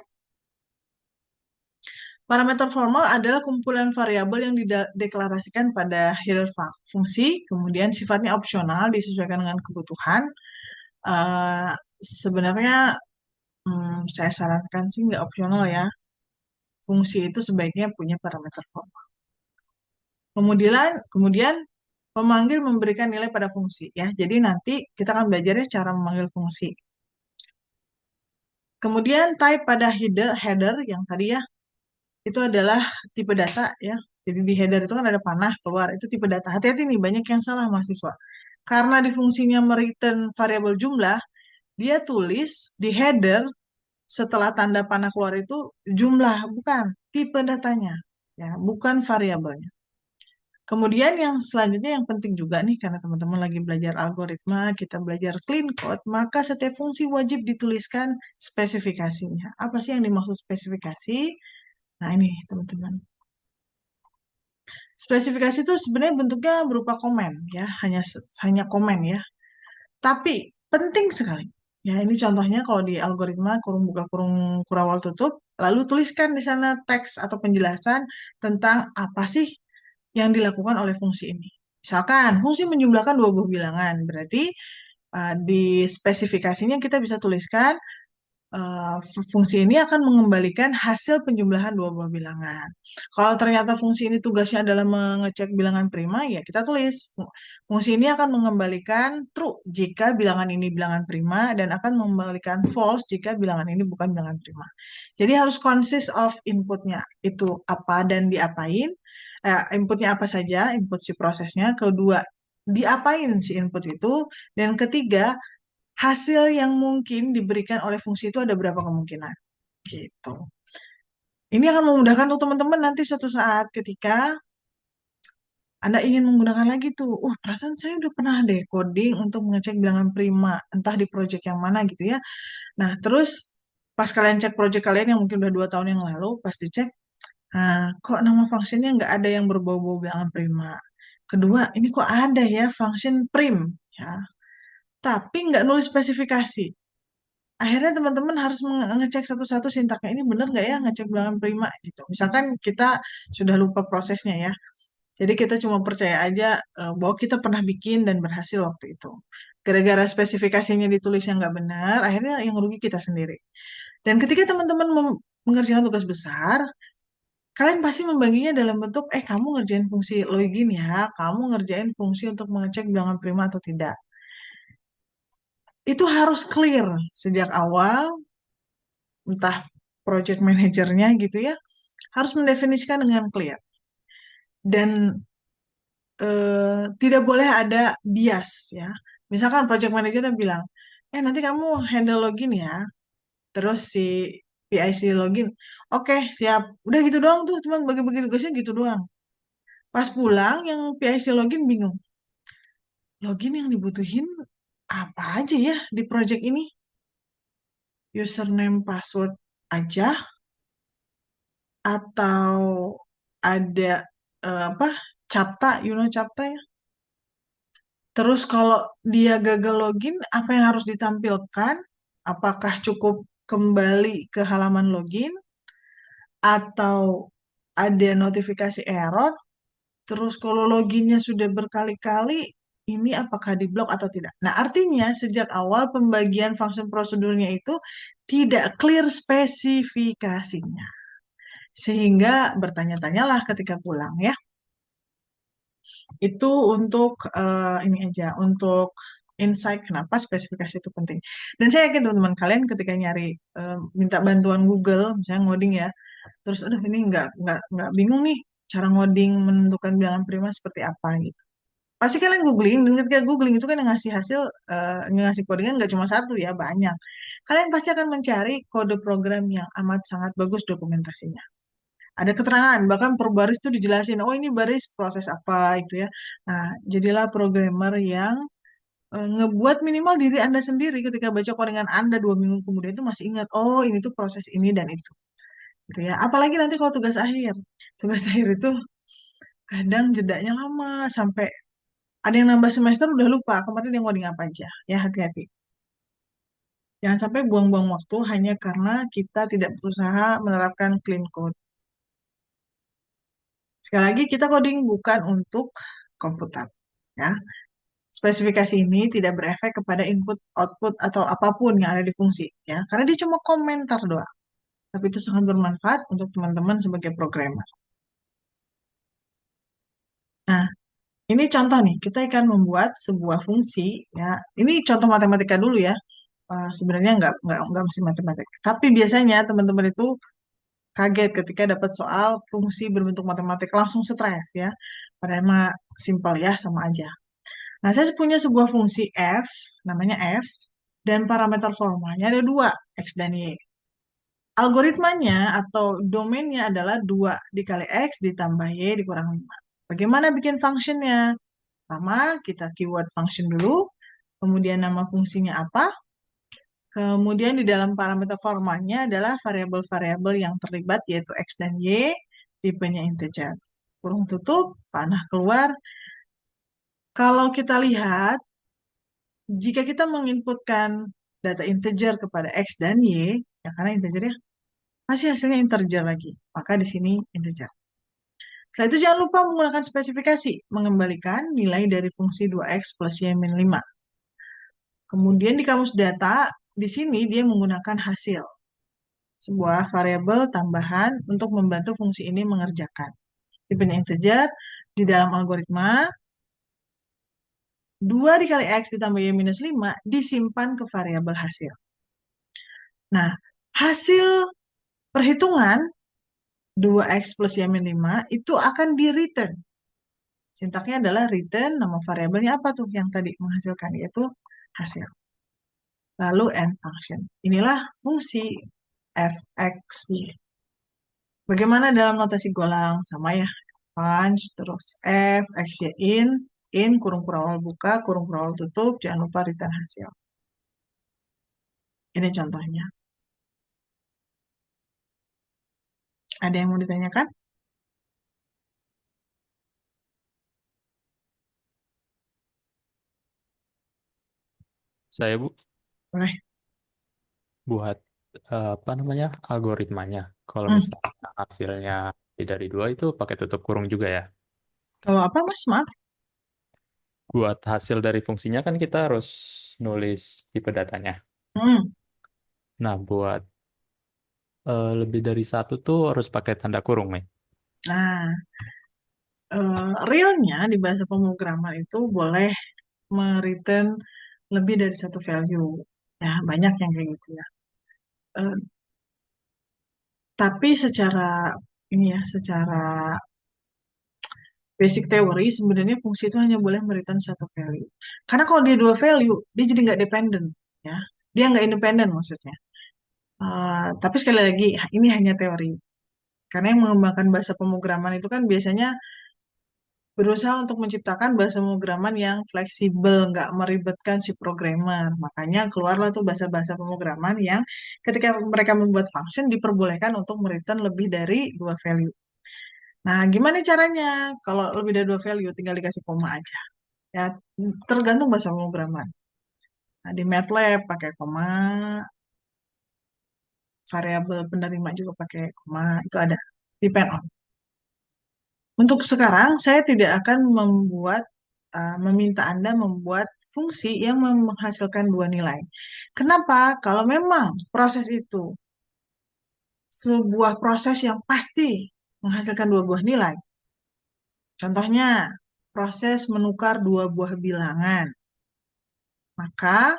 parameter formal adalah kumpulan variabel yang dideklarasikan pada header fungsi, kemudian sifatnya opsional disesuaikan dengan kebutuhan. Sebenarnya saya sarankan sih nggak opsional ya. Fungsi itu sebaiknya punya parameter formal. Kemudian pemanggil memberikan nilai pada fungsi ya. Jadi nanti kita akan belajarnya cara memanggil fungsi. Kemudian type pada header yang tadi ya, itu adalah tipe data ya. Jadi di header itu kan ada panah keluar, itu tipe data. Hati-hati nih, banyak yang salah mahasiswa. Karena di fungsinya mereturn variabel jumlah, dia tulis di header setelah tanda panah keluar itu jumlah, bukan tipe datanya. Ya, bukan variabelnya. Kemudian yang selanjutnya yang penting juga nih, karena teman-teman lagi belajar algoritma, kita belajar clean code, maka setiap fungsi wajib dituliskan spesifikasinya. Apa sih yang dimaksud spesifikasi? Nah ini teman-teman. Spesifikasi itu sebenarnya bentuknya berupa komen ya, hanya komen ya. Tapi penting sekali. Ya, ini contohnya kalau di algoritma kurung buka kurung kurawal tutup, lalu tuliskan di sana teks atau penjelasan tentang apa sih yang dilakukan oleh fungsi ini. Misalkan fungsi menjumlahkan dua buah bilangan, berarti di spesifikasinya kita bisa tuliskan fungsi ini akan mengembalikan hasil penjumlahan dua buah bilangan. Kalau ternyata fungsi ini tugasnya adalah mengecek bilangan prima, ya kita tulis fungsi ini akan mengembalikan true jika bilangan ini bilangan prima dan akan mengembalikan false jika bilangan ini bukan bilangan prima. Jadi harus consist of inputnya itu apa dan diapain. Inputnya apa saja, input si prosesnya. Kedua, diapain si input itu. Dan ketiga, hasil yang mungkin diberikan oleh fungsi itu ada berapa kemungkinan. Gitu. Ini akan memudahkan untuk teman-teman nanti suatu saat ketika Anda ingin menggunakan lagi tuh. Perasaan saya udah pernah deh coding untuk mengecek bilangan prima, entah di project yang mana gitu ya. Nah, terus pas kalian cek project kalian yang mungkin udah 2 tahun yang lalu, pas dicek, kok nama fungsinya nggak ada yang berbau-bau bilangan prima. Kedua, ini kok ada ya function prim, ya. Tapi nggak nulis spesifikasi. Akhirnya teman-teman harus ngecek satu-satu sintaknya ini benar nggak ya ngecek bilangan prima gitu. Misalkan kita sudah lupa prosesnya ya. Jadi kita cuma percaya aja bahwa kita pernah bikin dan berhasil waktu itu. Gara-gara spesifikasinya ditulis yang nggak benar, akhirnya yang rugi kita sendiri. Dan ketika teman-teman mengerjakan tugas besar, kalian pasti membaginya dalam bentuk, kamu ngerjain fungsi login ya, kamu ngerjain fungsi untuk mengecek bilangan prima atau tidak. Itu harus clear sejak awal, entah project manajernya gitu ya, harus mendefinisikan dengan clear. Dan tidak boleh ada bias ya. Misalkan project manajernya bilang, nanti kamu handle login ya, terus si PIC login, oke siap, udah gitu doang tuh, cuma bagi-bagi tugasnya gitu doang. Pas pulang yang PIC login bingung, login yang dibutuhin apa aja ya di project ini? Username password aja atau ada apa CAPTCHA, CAPTCHA ya. Terus kalau dia gagal login, apa yang harus ditampilkan? Apakah cukup kembali ke halaman login atau ada notifikasi error? Terus kalau loginnya sudah berkali-kali, ini apakah diblok atau tidak? Nah, artinya sejak awal pembagian function prosedurnya itu tidak clear spesifikasinya. Sehingga bertanya-tanyalah ketika pulang ya. Itu untuk ini aja, untuk insight kenapa spesifikasi itu penting. Dan saya yakin teman-teman kalian ketika nyari minta bantuan Google, misalnya ngoding ya, terus aduh ini nggak bingung nih, cara ngoding menentukan bilangan prima seperti apa gitu. Pasti kalian googling, dan ketika googling itu kan yang ngasih hasil, yang ngasih codingan nggak cuma satu ya, banyak. Kalian pasti akan mencari kode program yang amat sangat bagus dokumentasinya. Ada keterangan, bahkan per baris itu dijelasin, oh ini baris proses apa itu ya. Nah, jadilah programmer yang ngebuat minimal diri Anda sendiri ketika baca codingan Anda 2 minggu kemudian itu masih ingat, oh ini tuh proses ini dan itu. Gitu ya. Apalagi nanti kalau tugas akhir. Tugas akhir itu kadang jedanya lama, sampai ada yang nambah semester udah lupa kemarin dia ngoding apa aja. Ya hati-hati. Jangan sampai buang-buang waktu hanya karena kita tidak berusaha menerapkan clean code. Sekali lagi, kita coding bukan untuk komputer. Ya. Spesifikasi ini tidak berefek kepada input, output, atau apapun yang ada di fungsi. Ya. Karena dia cuma komentar doang. Tapi itu sangat bermanfaat untuk teman-teman sebagai programmer. Nah, ini contoh nih, kita akan membuat sebuah fungsi. Ya. Ini contoh matematika dulu ya. Sebenarnya nggak mesti matematika. Tapi biasanya teman-teman itu kaget ketika dapat soal fungsi berbentuk matematik, langsung stres ya. Padahal mah simpel ya, sama aja. Nah, saya punya sebuah fungsi f, namanya f, dan parameter formalnya ada dua, x dan y. Algoritmanya atau domainnya adalah 2 dikali x ditambah y dikurang 5. Bagaimana bikin functionnya? Pertama, kita keyword function dulu, kemudian nama fungsinya apa, kemudian di dalam parameter formalnya adalah variabel-variabel yang terlibat yaitu x dan y, tipenya integer. Kurung tutup, panah keluar. Kalau kita lihat, jika kita menginputkan data integer kepada x dan y, ya karena integer ya, masih hasilnya integer lagi. Maka di sini integer. Setelah itu jangan lupa menggunakan spesifikasi, mengembalikan nilai dari fungsi 2x plus y min 5. Kemudian di kamus data, di sini dia menggunakan hasil, sebuah variabel tambahan untuk membantu fungsi ini mengerjakan. Tipenya integer, di dalam algoritma, 2 dikali x ditambah y minus 5 disimpan ke variabel hasil. Nah, hasil perhitungan 2x plus y min 5 itu akan di-return. Sintaknya adalah return, nama variabelnya apa tuh yang tadi menghasilkan, yaitu hasil. Lalu end function. Inilah fungsi f(x)y. Bagaimana dalam notasi golang? Sama ya. Punch, terus f, x, y, in, kurung kurawal buka, kurung kurawal tutup, jangan lupa return hasil. Ini contohnya. Ada yang mau ditanyakan?
Saya, Bu,
Boleh.
buat apa namanya algoritmanya. Kalau
Hmm.
misalnya hasilnya lebih dari 2 itu pakai tutup kurung juga ya.
Kalau apa, Mas? Maaf.
Buat hasil dari fungsinya kan kita harus nulis tipe datanya.
Hmm.
Nah, buat lebih dari 1 tuh harus pakai tanda kurung, nih.
Nah, realnya di bahasa pemrograman itu boleh mereturn lebih dari satu value. Ya, banyak yang kayak gitu ya. Eh, tapi secara ini ya, secara basic teori sebenarnya fungsi itu hanya boleh mereturn satu value. Karena kalau dia dua value, dia jadi nggak dependent, ya. Dia nggak independen maksudnya. Tapi sekali lagi, ini hanya teori. Karena yang mengembangkan bahasa pemrograman itu kan biasanya berusaha untuk menciptakan bahasa pemrograman yang fleksibel, nggak meribetkan si programmer. Makanya keluarlah tuh bahasa-bahasa pemrograman yang ketika mereka membuat function diperbolehkan untuk mereturn lebih dari dua value. Nah, gimana caranya? Kalau lebih dari dua value, tinggal dikasih koma aja. Ya, tergantung bahasa pemrograman. Nah, di MATLAB pakai koma, variabel penerima juga pakai koma, itu ada. Depend on. Untuk sekarang, saya tidak akan meminta Anda membuat fungsi yang menghasilkan dua nilai. Kenapa? Kalau memang proses itu sebuah proses yang pasti menghasilkan dua buah nilai, contohnya proses menukar dua buah bilangan, maka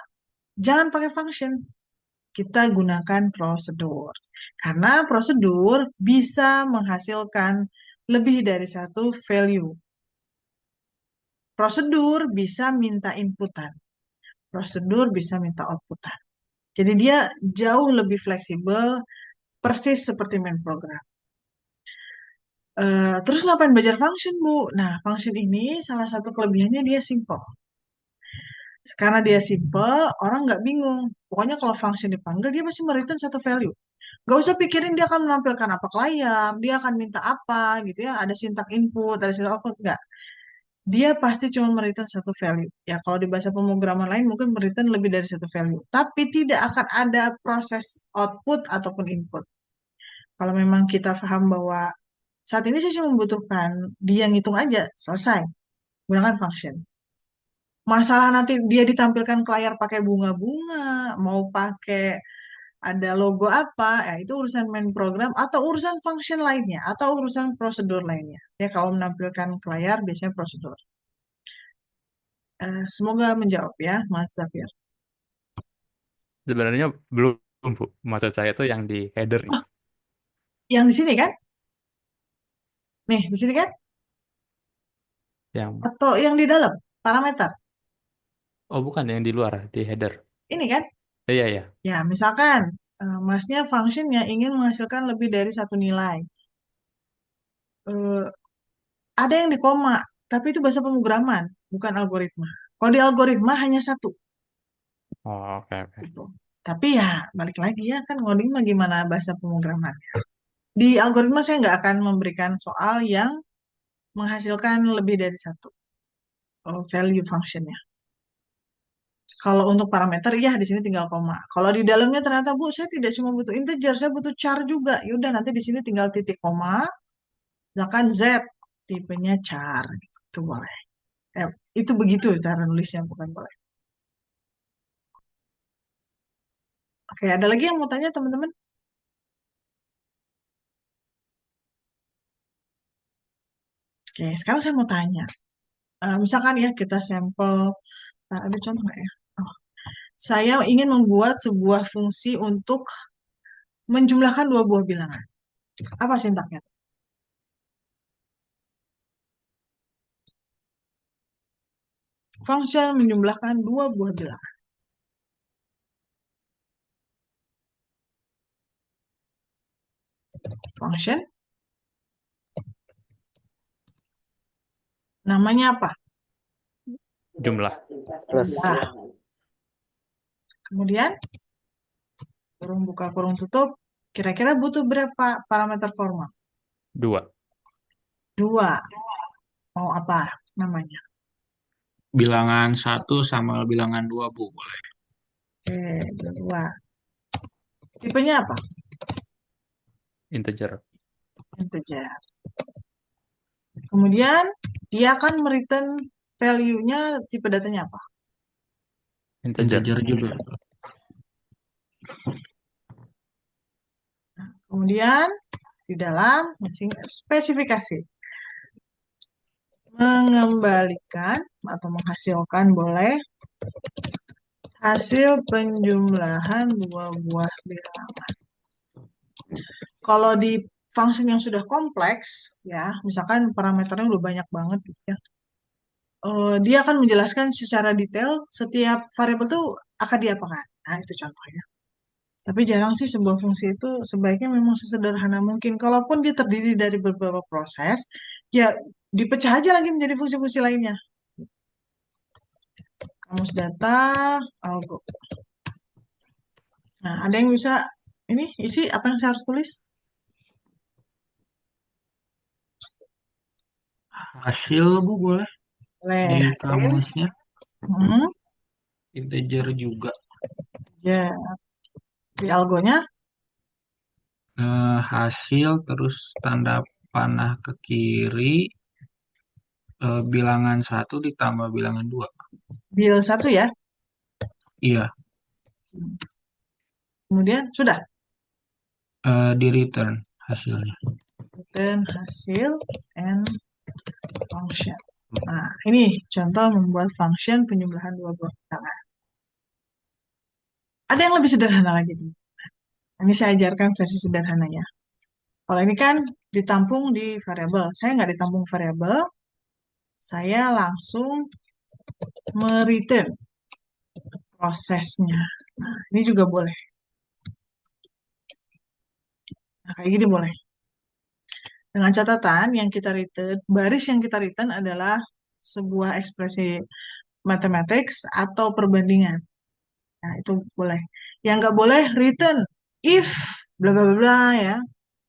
jangan pakai function. Kita gunakan prosedur. Karena prosedur bisa menghasilkan lebih dari satu value. Prosedur bisa minta inputan. Prosedur bisa minta outputan. Jadi dia jauh lebih fleksibel, persis seperti main program. Terus ngapain belajar function, Bu? Nah, function ini salah satu kelebihannya dia simple. Karena dia simple, orang nggak bingung. Pokoknya kalau function dipanggil, dia pasti mereturn satu value. Gak usah pikirin dia akan menampilkan apa ke layar, dia akan minta apa gitu ya. Ada sintak input, ada sintak output, enggak. Dia pasti cuma mereturn satu value. Ya, kalau di bahasa pemrograman lain mungkin mereturn lebih dari satu value. Tapi tidak akan ada proses output ataupun input. Kalau memang kita paham bahwa saat ini saya cuma membutuhkan dia ngitung aja, selesai. Gunakan function. Masalah nanti dia ditampilkan ke layar pakai bunga-bunga, mau pakai ada logo apa, ya itu urusan main program atau urusan function lainnya atau urusan prosedur lainnya. Ya kalau menampilkan ke layar biasanya prosedur. Semoga menjawab ya, Mas Zafir.
Sebenarnya belum, Bu. Maksud saya tuh yang di header nih.
Oh, yang di sini kan? Nih, di sini kan?
Yang,
Atau yang di dalam parameter?
oh bukan, yang di luar, di header.
Ini kan?
Iya, iya.
Ya, misalkan Masnya functionnya ingin menghasilkan lebih dari satu nilai. Eh, ada yang di koma, tapi itu bahasa pemrograman, bukan algoritma. Kalau di algoritma hanya satu,
Oh, oke, oke.
gitu. Tapi ya, balik lagi ya, kan ngoding mah gimana bahasa pemrograman. Di algoritma saya nggak akan memberikan soal yang menghasilkan lebih dari satu value functionnya. Kalau untuk parameter, ya di sini tinggal koma. Kalau di dalamnya ternyata, Bu, saya tidak cuma butuh integer, saya butuh char juga. Yaudah, nanti di sini tinggal titik koma, misalkan Z, tipenya char. Gitu. Itu boleh. Itu begitu cara nulisnya, bukan boleh. Oke, ada lagi yang mau tanya, teman-teman? Oke, sekarang saya mau tanya. Misalkan ya, kita sampel. Nah, ada contoh nggak ya? Oh, saya ingin membuat sebuah fungsi untuk menjumlahkan dua buah bilangan. Apa sintaknya? Function menjumlahkan dua buah bilangan. Function namanya apa?
Jumlah.
Plus.
Nah, kemudian kurung buka kurung tutup. Kira-kira butuh berapa parameter formal?
2.
Dua. Mau apa namanya?
Bilangan 1 sama bilangan 2, Bu. Boleh.
Oke, dua. Tipenya apa?
Integer.
Integer. Kemudian dia akan mereturn value-nya tipe datanya apa?
Integer.
Integer juga.
Kemudian di dalam spesifikasi mengembalikan atau menghasilkan boleh hasil penjumlahan dua buah bilangan. Kalau di function yang sudah kompleks, ya, misalkan parameternya udah banyak banget, gitu ya, dia akan menjelaskan secara detail setiap variabel itu akan diapakan. Nah, itu contohnya. Tapi jarang sih sebuah fungsi itu sebaiknya memang sesederhana mungkin. Kalaupun dia terdiri dari beberapa proses, ya dipecah aja lagi menjadi fungsi-fungsi lainnya. Kamus data, algo. Nah, ada yang bisa ini isi apa yang saya harus tulis?
Hasil, Bu, boleh.
Boleh.
Di
Hasil.
kamusnya.
Hmm,
Integer juga.
ya. Di algonya,
Hasil, terus tanda panah ke kiri, bilangan 1 ditambah bilangan 2.
bil 1 ya.
Iya,
Kemudian sudah.
di return hasilnya.
Dan hasil and function. Nah, ini contoh membuat function penjumlahan dua buah bilangan. Ada yang lebih sederhana lagi. Ini saya ajarkan versi sederhananya. Kalau ini kan ditampung di variabel. Saya nggak ditampung variabel, saya langsung mereturn prosesnya. Nah, ini juga boleh. Nah, kayak gini boleh. Dengan catatan yang kita return, baris yang kita return adalah sebuah ekspresi mathematics atau perbandingan. Nah, itu boleh. Yang nggak boleh return if bla bla bla bla ya.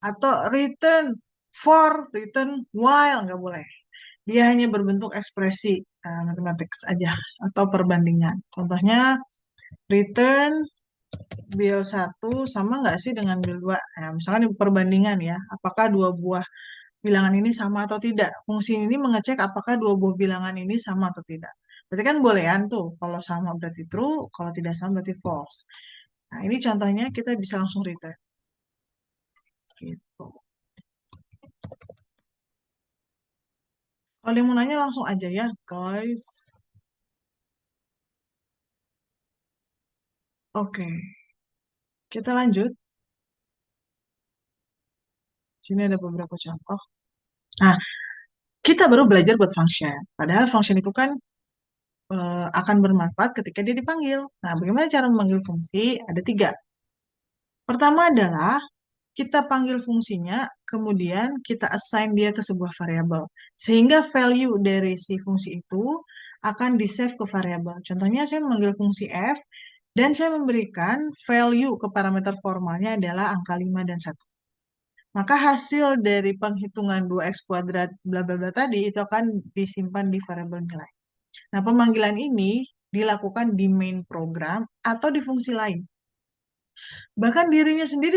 Atau return for, return while, nggak boleh. Dia hanya berbentuk ekspresi mathematics aja atau perbandingan. Contohnya return bil 1 sama nggak sih dengan bil 2? Nah, misalkan perbandingan ya, apakah dua buah bilangan ini sama atau tidak. Fungsi ini mengecek apakah dua buah bilangan ini sama atau tidak. Berarti kan bolehan tuh. Kalau sama berarti true, kalau tidak sama berarti false. Nah, ini contohnya kita bisa langsung return. Gitu. Kalau yang mau nanya langsung aja ya, guys. Oke, kita lanjut. Sini ada beberapa contoh. Nah, kita baru belajar buat function. Padahal function itu kan akan bermanfaat ketika dia dipanggil. Nah, bagaimana cara memanggil fungsi? Ada 3. Pertama adalah kita panggil fungsinya, kemudian kita assign dia ke sebuah variabel. Sehingga value dari si fungsi itu akan di-save ke variabel. Contohnya saya memanggil fungsi f, dan saya memberikan value ke parameter formalnya adalah angka 5 dan 1. Maka hasil dari penghitungan 2x kuadrat bla bla bla tadi itu akan disimpan di variabel nilai. Nah, pemanggilan ini dilakukan di main program atau di fungsi lain. Bahkan dirinya sendiri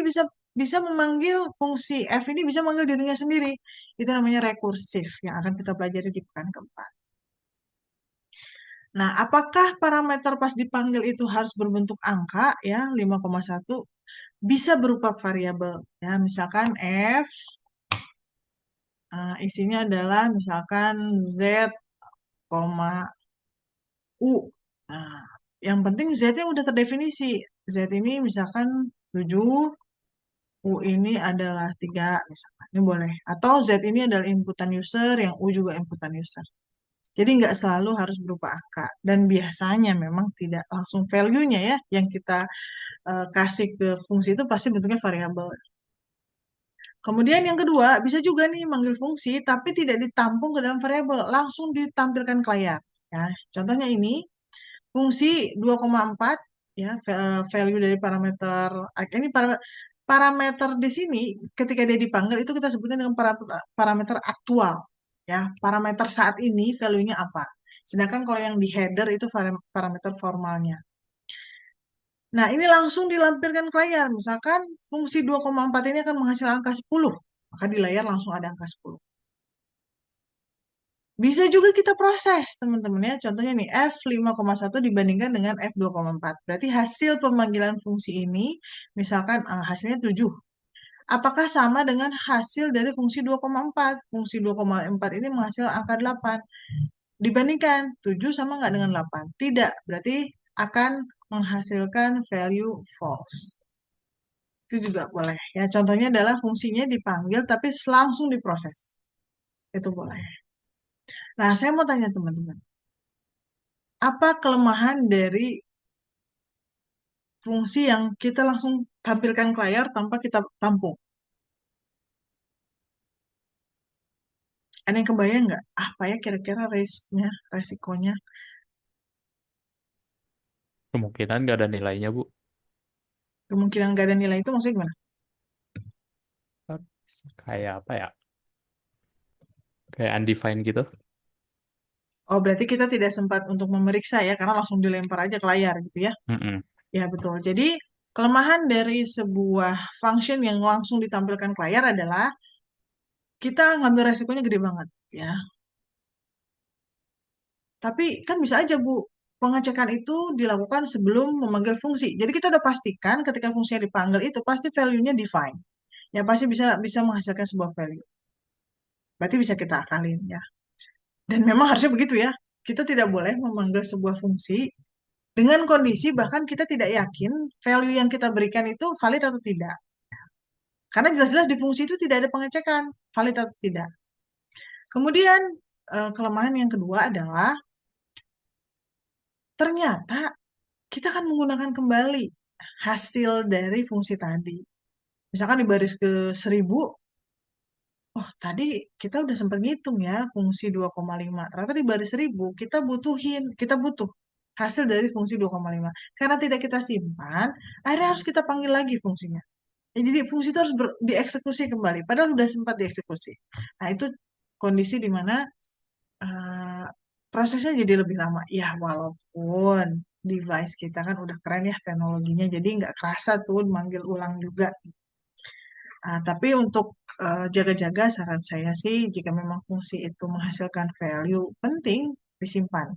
bisa memanggil fungsi f ini bisa memanggil dirinya sendiri. Itu namanya rekursif yang akan kita pelajari di pekan keempat. Nah, apakah parameter pas dipanggil itu harus berbentuk angka ya 5,1 bisa berupa variabel ya, misalkan f isinya adalah misalkan z, u. Nah, yang penting z-nya udah terdefinisi. Z ini misalkan 7, U ini adalah 3, misalkan. Ini boleh. Atau Z ini adalah inputan user, yang U juga inputan user. Jadi nggak selalu harus berupa angka. Dan biasanya memang tidak langsung value-nya ya, yang kita kasih ke fungsi itu pasti bentuknya variabel. Kemudian yang kedua, bisa juga nih manggil fungsi, tapi tidak ditampung ke dalam variabel, langsung ditampilkan ke layar. Ya, contohnya ini, fungsi 2,4 ya value dari parameter ini parameter di sini ketika dia dipanggil itu kita sebutnya dengan parameter aktual ya, parameter saat ini value-nya apa, sedangkan kalau yang di header itu parameter formalnya. Nah, ini langsung dilampirkan ke layar, misalkan fungsi 2,4 ini akan menghasilkan angka 10, maka di layar langsung ada angka 10. Bisa juga kita proses, teman-teman ya. Contohnya nih, F5,1 dibandingkan dengan F2,4. Berarti hasil pemanggilan fungsi ini, misalkan hasilnya 7. Apakah sama dengan hasil dari fungsi 2,4? Fungsi 2,4 ini menghasilkan angka 8. Dibandingkan, 7 sama nggak dengan 8? Tidak, berarti akan menghasilkan value false. Itu juga boleh. Ya, contohnya adalah fungsinya dipanggil tapi langsung diproses. Itu boleh. Nah, saya mau tanya teman-teman, apa kelemahan dari fungsi yang kita langsung tampilkan ke layar tanpa kita tampung? Ada yang kebayang nggak? Apa ya kira-kira risk-nya, resikonya?
Kemungkinan nggak ada nilainya, Bu.
Kemungkinan nggak ada nilai itu maksudnya gimana?
Kayak apa ya? Kayak undefined gitu.
Oh, berarti kita tidak sempat untuk memeriksa ya, karena langsung dilempar aja ke layar gitu ya?
Mm-mm.
Ya, betul. Jadi, kelemahan dari sebuah function yang langsung ditampilkan ke layar adalah kita ngambil resikonya gede banget ya. Tapi kan bisa aja, Bu, pengecekan itu dilakukan sebelum memanggil fungsi. Jadi kita udah pastikan ketika fungsinya dipanggil itu pasti value-nya define. Ya pasti bisa bisa menghasilkan sebuah value. Berarti bisa kita akalin ya. Dan memang harusnya begitu ya. Kita tidak boleh memanggil sebuah fungsi dengan kondisi bahkan kita tidak yakin value yang kita berikan itu valid atau tidak. Karena jelas-jelas di fungsi itu tidak ada pengecekan, valid atau tidak. Kemudian kelemahan yang kedua adalah ternyata kita akan menggunakan kembali hasil dari fungsi tadi. Misalkan di baris ke 1000, oh tadi kita udah sempat ngitung ya fungsi 2,5. Ternyata di baris 1000 kita butuh hasil dari fungsi 2,5. Karena tidak kita simpan, akhirnya harus kita panggil lagi fungsinya. Ya, jadi fungsi itu harus dieksekusi kembali, padahal udah sempat dieksekusi. Nah, itu kondisi di mana eh, prosesnya jadi lebih lama. Ya, walaupun device kita kan udah keren ya teknologinya, jadi nggak kerasa tuh manggil ulang juga. Tapi untuk jaga-jaga, saran saya sih, jika memang fungsi itu menghasilkan value penting, disimpan.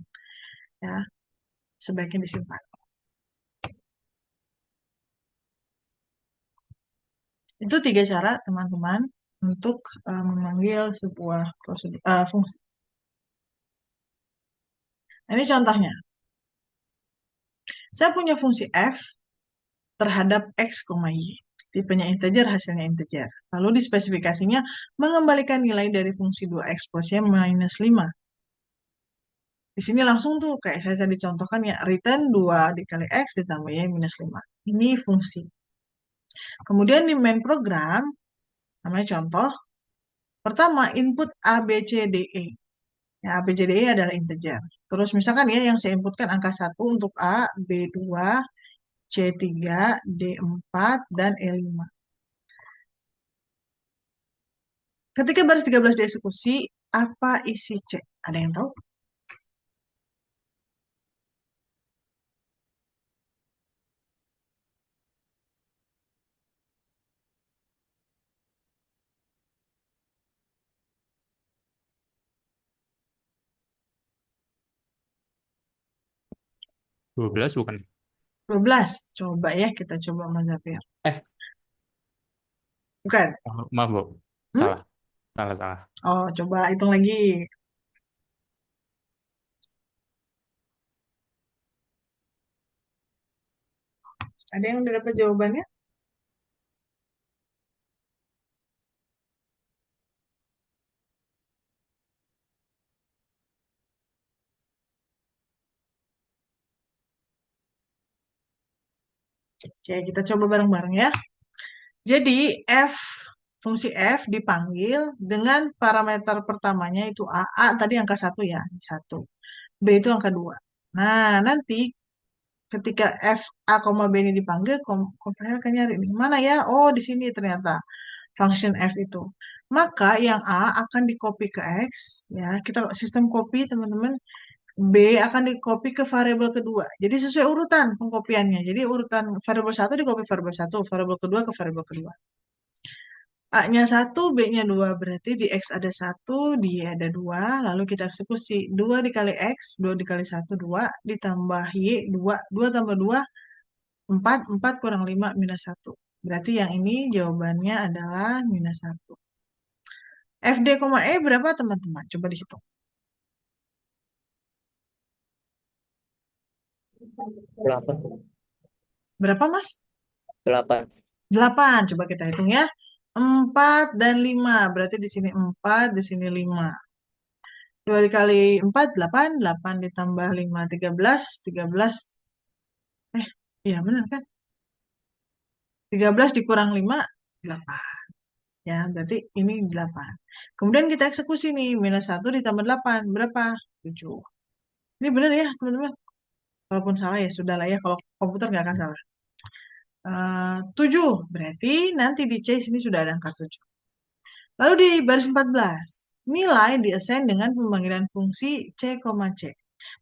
Ya, sebaiknya disimpan. Itu 3 cara, teman-teman, untuk memanggil sebuah fungsi. Nah, ini contohnya. Saya punya fungsi f terhadap x, y. Tipenya integer, hasilnya integer. Lalu di spesifikasinya mengembalikan nilai dari fungsi 2x plus y minus 5. Di sini langsung tuh kayak saya tadi contohkan ya, return 2 dikali x ditambah y minus 5. Ini fungsi. Kemudian di main program, namanya contoh, pertama input A, B, C, D, E. Ya, A, B, C, D, E adalah integer. Terus misalkan ya yang saya inputkan angka 1 untuk A, B2, C3, D4, dan E5. Ketika baris 13 dieksekusi, apa isi C? Ada yang tahu?
Dua belas bukan?
12. Coba ya, kita coba Mas Zafir.
Eh,
Bukan?
maaf, Bu.
Hmm?
Salah. Salah.
Oh, coba hitung lagi. Ada yang udah dapat jawabannya? Oke, kita coba bareng-bareng ya. Jadi, fungsi f dipanggil dengan parameter pertamanya itu A. A tadi angka 1 ya, 1. B itu angka 2. Nah, nanti ketika f A, B ini dipanggil, kompiler akan nyari nih. Mana ya? Oh, di sini ternyata function f itu. Maka yang A akan di-copy ke X, ya. Kita sistem copy, teman-teman. B akan di-copy ke variabel kedua. Jadi sesuai urutan pengkopiannya. Jadi urutan variabel 1 di-copy variabel 1, variabel kedua ke variabel kedua. A-nya 1, B-nya 2. Berarti di X ada 1, di Y ada 2. Lalu kita eksekusi. 2 dikali X, 2 dikali 1, 2. Ditambah Y, 2. 2 tambah 2, 4. 4 kurang 5, minus 1. Berarti yang ini jawabannya adalah minus 1. FD, E berapa teman-teman? Coba dihitung.
8.
Berapa Mas?
8.
8. Coba kita hitung ya. 4 dan 5. Berarti di sini 4, di sini 5. 2 dikali 4, 8. 8 ditambah 5, 13. 13. Iya benar kan? 13 dikurang 5, 8. Ya, berarti ini 8. Kemudian kita eksekusi nih. Minus 1 ditambah 8. Berapa? 7. Ini benar ya, teman-teman? Walaupun salah ya, sudah lah ya. Kalau komputer nggak akan salah. 7. Berarti nanti di C sini sudah ada angka 7. Lalu di baris 14, nilai diassign dengan pemanggilan fungsi C, C.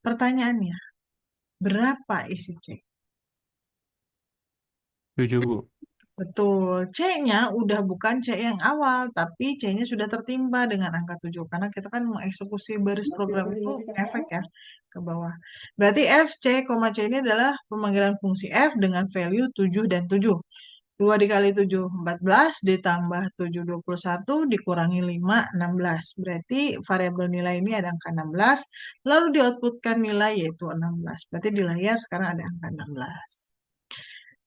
Pertanyaannya, berapa isi C?
7, Bu.
Betul, C-nya udah bukan C yang awal, tapi C-nya sudah tertimpa dengan angka 7. Karena kita kan mengeksekusi baris program itu efek ya ke bawah. Berarti F, C, C ini adalah pemanggilan fungsi F dengan value 7 dan 7. 2 dikali 7, 14, ditambah 7, 21, dikurangi 5, 16. Berarti variabel nilai ini ada angka 16, lalu di-outputkan nilai yaitu 16. Berarti di layar sekarang ada angka 16.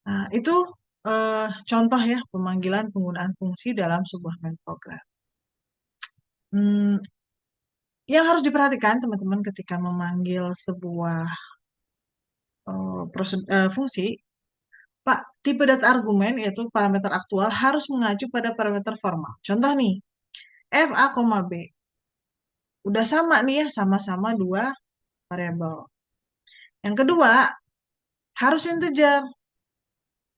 Nah, itu contoh ya pemanggilan penggunaan fungsi dalam sebuah main program. Hmm, yang harus diperhatikan teman-teman ketika memanggil sebuah fungsi, Pak, tipe data argumen yaitu parameter aktual harus mengacu pada parameter formal. Contoh nih, f a, b. Udah sama nih ya, sama-sama dua variabel. Yang kedua, harus integer.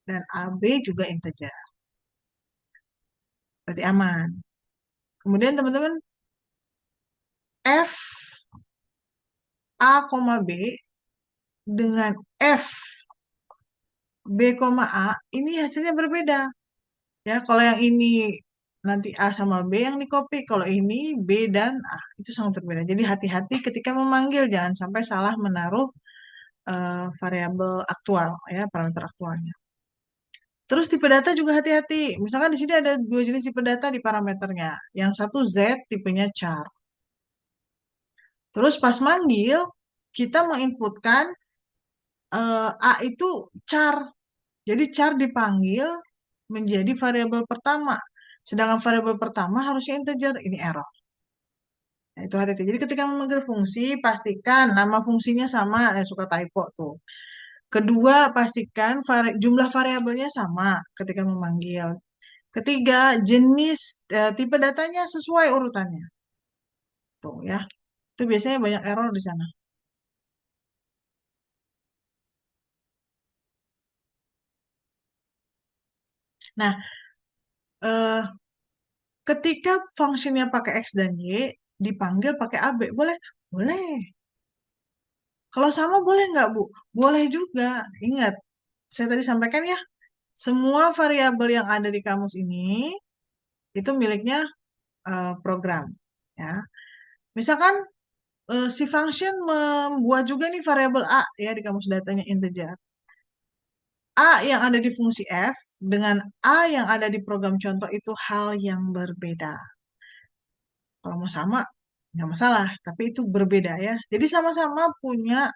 Dan AB juga integer. Berarti aman. Kemudian teman-teman, F A, B dengan F B, A ini hasilnya berbeda. Ya, kalau yang ini nanti A sama B yang di-copy, kalau ini B dan A itu sangat berbeda. Jadi hati-hati ketika memanggil, jangan sampai salah menaruh variabel aktual ya, parameter aktualnya. Terus tipe data juga hati-hati. Misalkan di sini ada dua jenis tipe data di parameternya. Yang satu Z tipenya char. Terus pas manggil kita menginputkan A itu char. Jadi char dipanggil menjadi variabel pertama. Sedangkan variabel pertama harusnya integer. Ini error. Nah, itu hati-hati. Jadi ketika memanggil fungsi, pastikan nama fungsinya sama. Suka typo tuh. Kedua, pastikan jumlah variabelnya sama ketika memanggil. Ketiga, jenis tipe datanya sesuai urutannya. Tuh ya. Itu biasanya banyak error di sana. Nah, eh, ketika fungsinya pakai X dan Y, dipanggil pakai AB. Boleh? Boleh. Kalau sama boleh nggak, Bu? Boleh juga. Ingat, saya tadi sampaikan ya, semua variabel yang ada di kamus ini itu miliknya program. Ya, misalkan si function membuat juga nih variabel A ya di kamus datanya integer. A yang ada di fungsi F dengan A yang ada di program contoh itu hal yang berbeda. Kalau mau sama, nggak masalah, tapi itu berbeda ya. Jadi sama-sama punya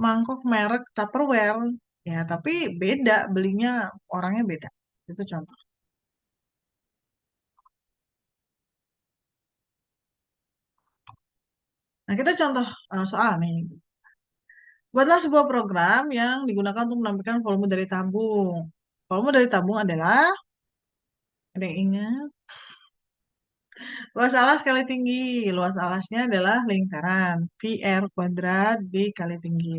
mangkok merek Tupperware, ya, tapi beda, belinya orangnya beda. Itu contoh. Nah, kita contoh soal nih. Buatlah sebuah program yang digunakan untuk menampilkan volume dari tabung. Volume dari tabung adalah, ada yang ingat? Luas alas kali tinggi. Luas alasnya adalah lingkaran. PR kuadrat dikali tinggi.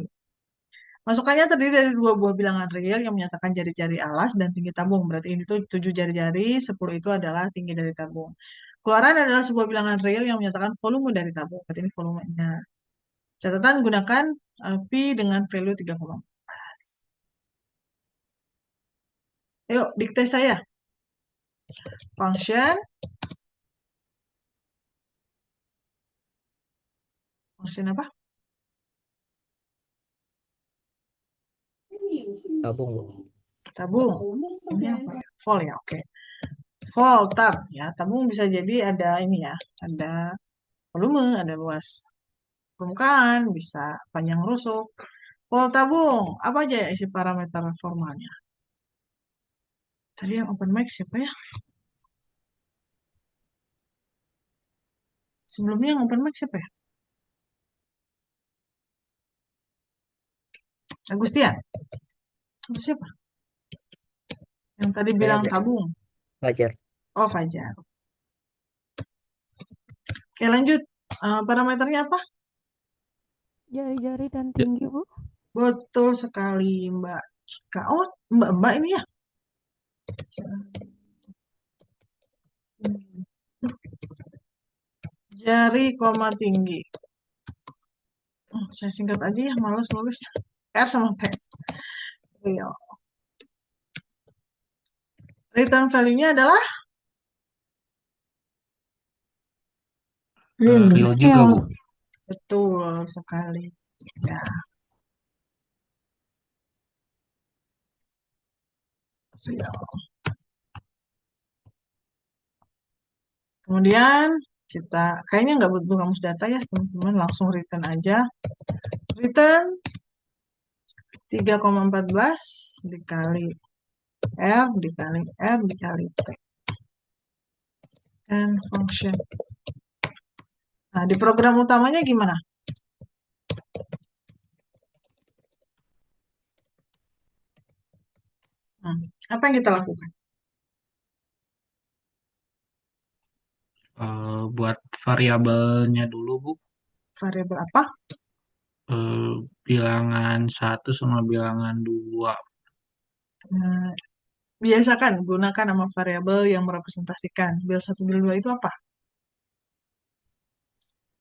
Masukannya terdiri dari dua buah bilangan real yang menyatakan jari-jari alas dan tinggi tabung. Berarti ini tuh 7 jari-jari, 10 itu adalah tinggi dari tabung. Keluaran adalah sebuah bilangan real yang menyatakan volume dari tabung. Berarti ini volumenya. Catatan gunakan Pi dengan value 3,14. Yuk, dikte saya. Function apa?
Tabung.
Tabung. Ini apa ya? Vol ya, oke. Vol tab ya. Tabung bisa jadi ada ini ya, ada volume, ada luas permukaan, bisa panjang rusuk. Vol tabung, apa aja ya isi parameter formalnya? Tadi yang open mic siapa ya? Sebelumnya yang open mic siapa ya? Agustian? Atau siapa? Yang tadi bilang
Fajar.
tabung.
Fajar.
Oh, Fajar. Oke, lanjut. Parameternya apa?
Jari-jari dan
Ya.
tinggi, Bu.
Betul sekali, Mbak Cika. Oh, Mbak ini ya? Jari, koma, tinggi. Saya singkat aja ya, males nulisnya. R sama P. Real. Return value-nya adalah?
Real juga, Bu.
Betul sekali. Ya. Real. Kemudian kita, kayaknya nggak butuh kamus data ya, teman-teman. Langsung return aja. Return 3,14 dikali R dikali R dikali T. And function. Nah, di program utamanya gimana? Apa yang kita lakukan?
Buat variabelnya dulu, Bu.
Variabel apa?
Bilangan 1 sama bilangan 2.
Nah, biasakan gunakan nama variabel yang merepresentasikan. Bil 1, bil 2 itu apa?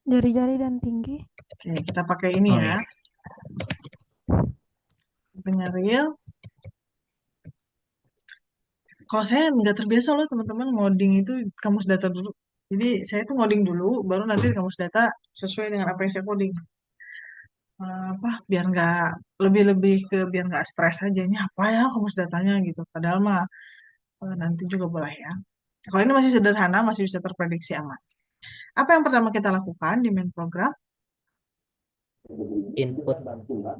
Jari-jari dan tinggi.
Oke, kita pakai ini
Oh
ya.
ya.
Punya real. Kalau saya nggak terbiasa loh teman-teman ngoding itu kamus data dulu. Jadi saya tuh ngoding dulu, baru nanti kamus data sesuai dengan apa yang saya coding. Apa biar nggak lebih-lebih ke biar nggak stres aja ini apa ya kamus datanya gitu. Padahal mah nanti juga boleh ya. Kalau ini masih sederhana, masih bisa terprediksi aman. Apa yang pertama kita lakukan di main program?
Input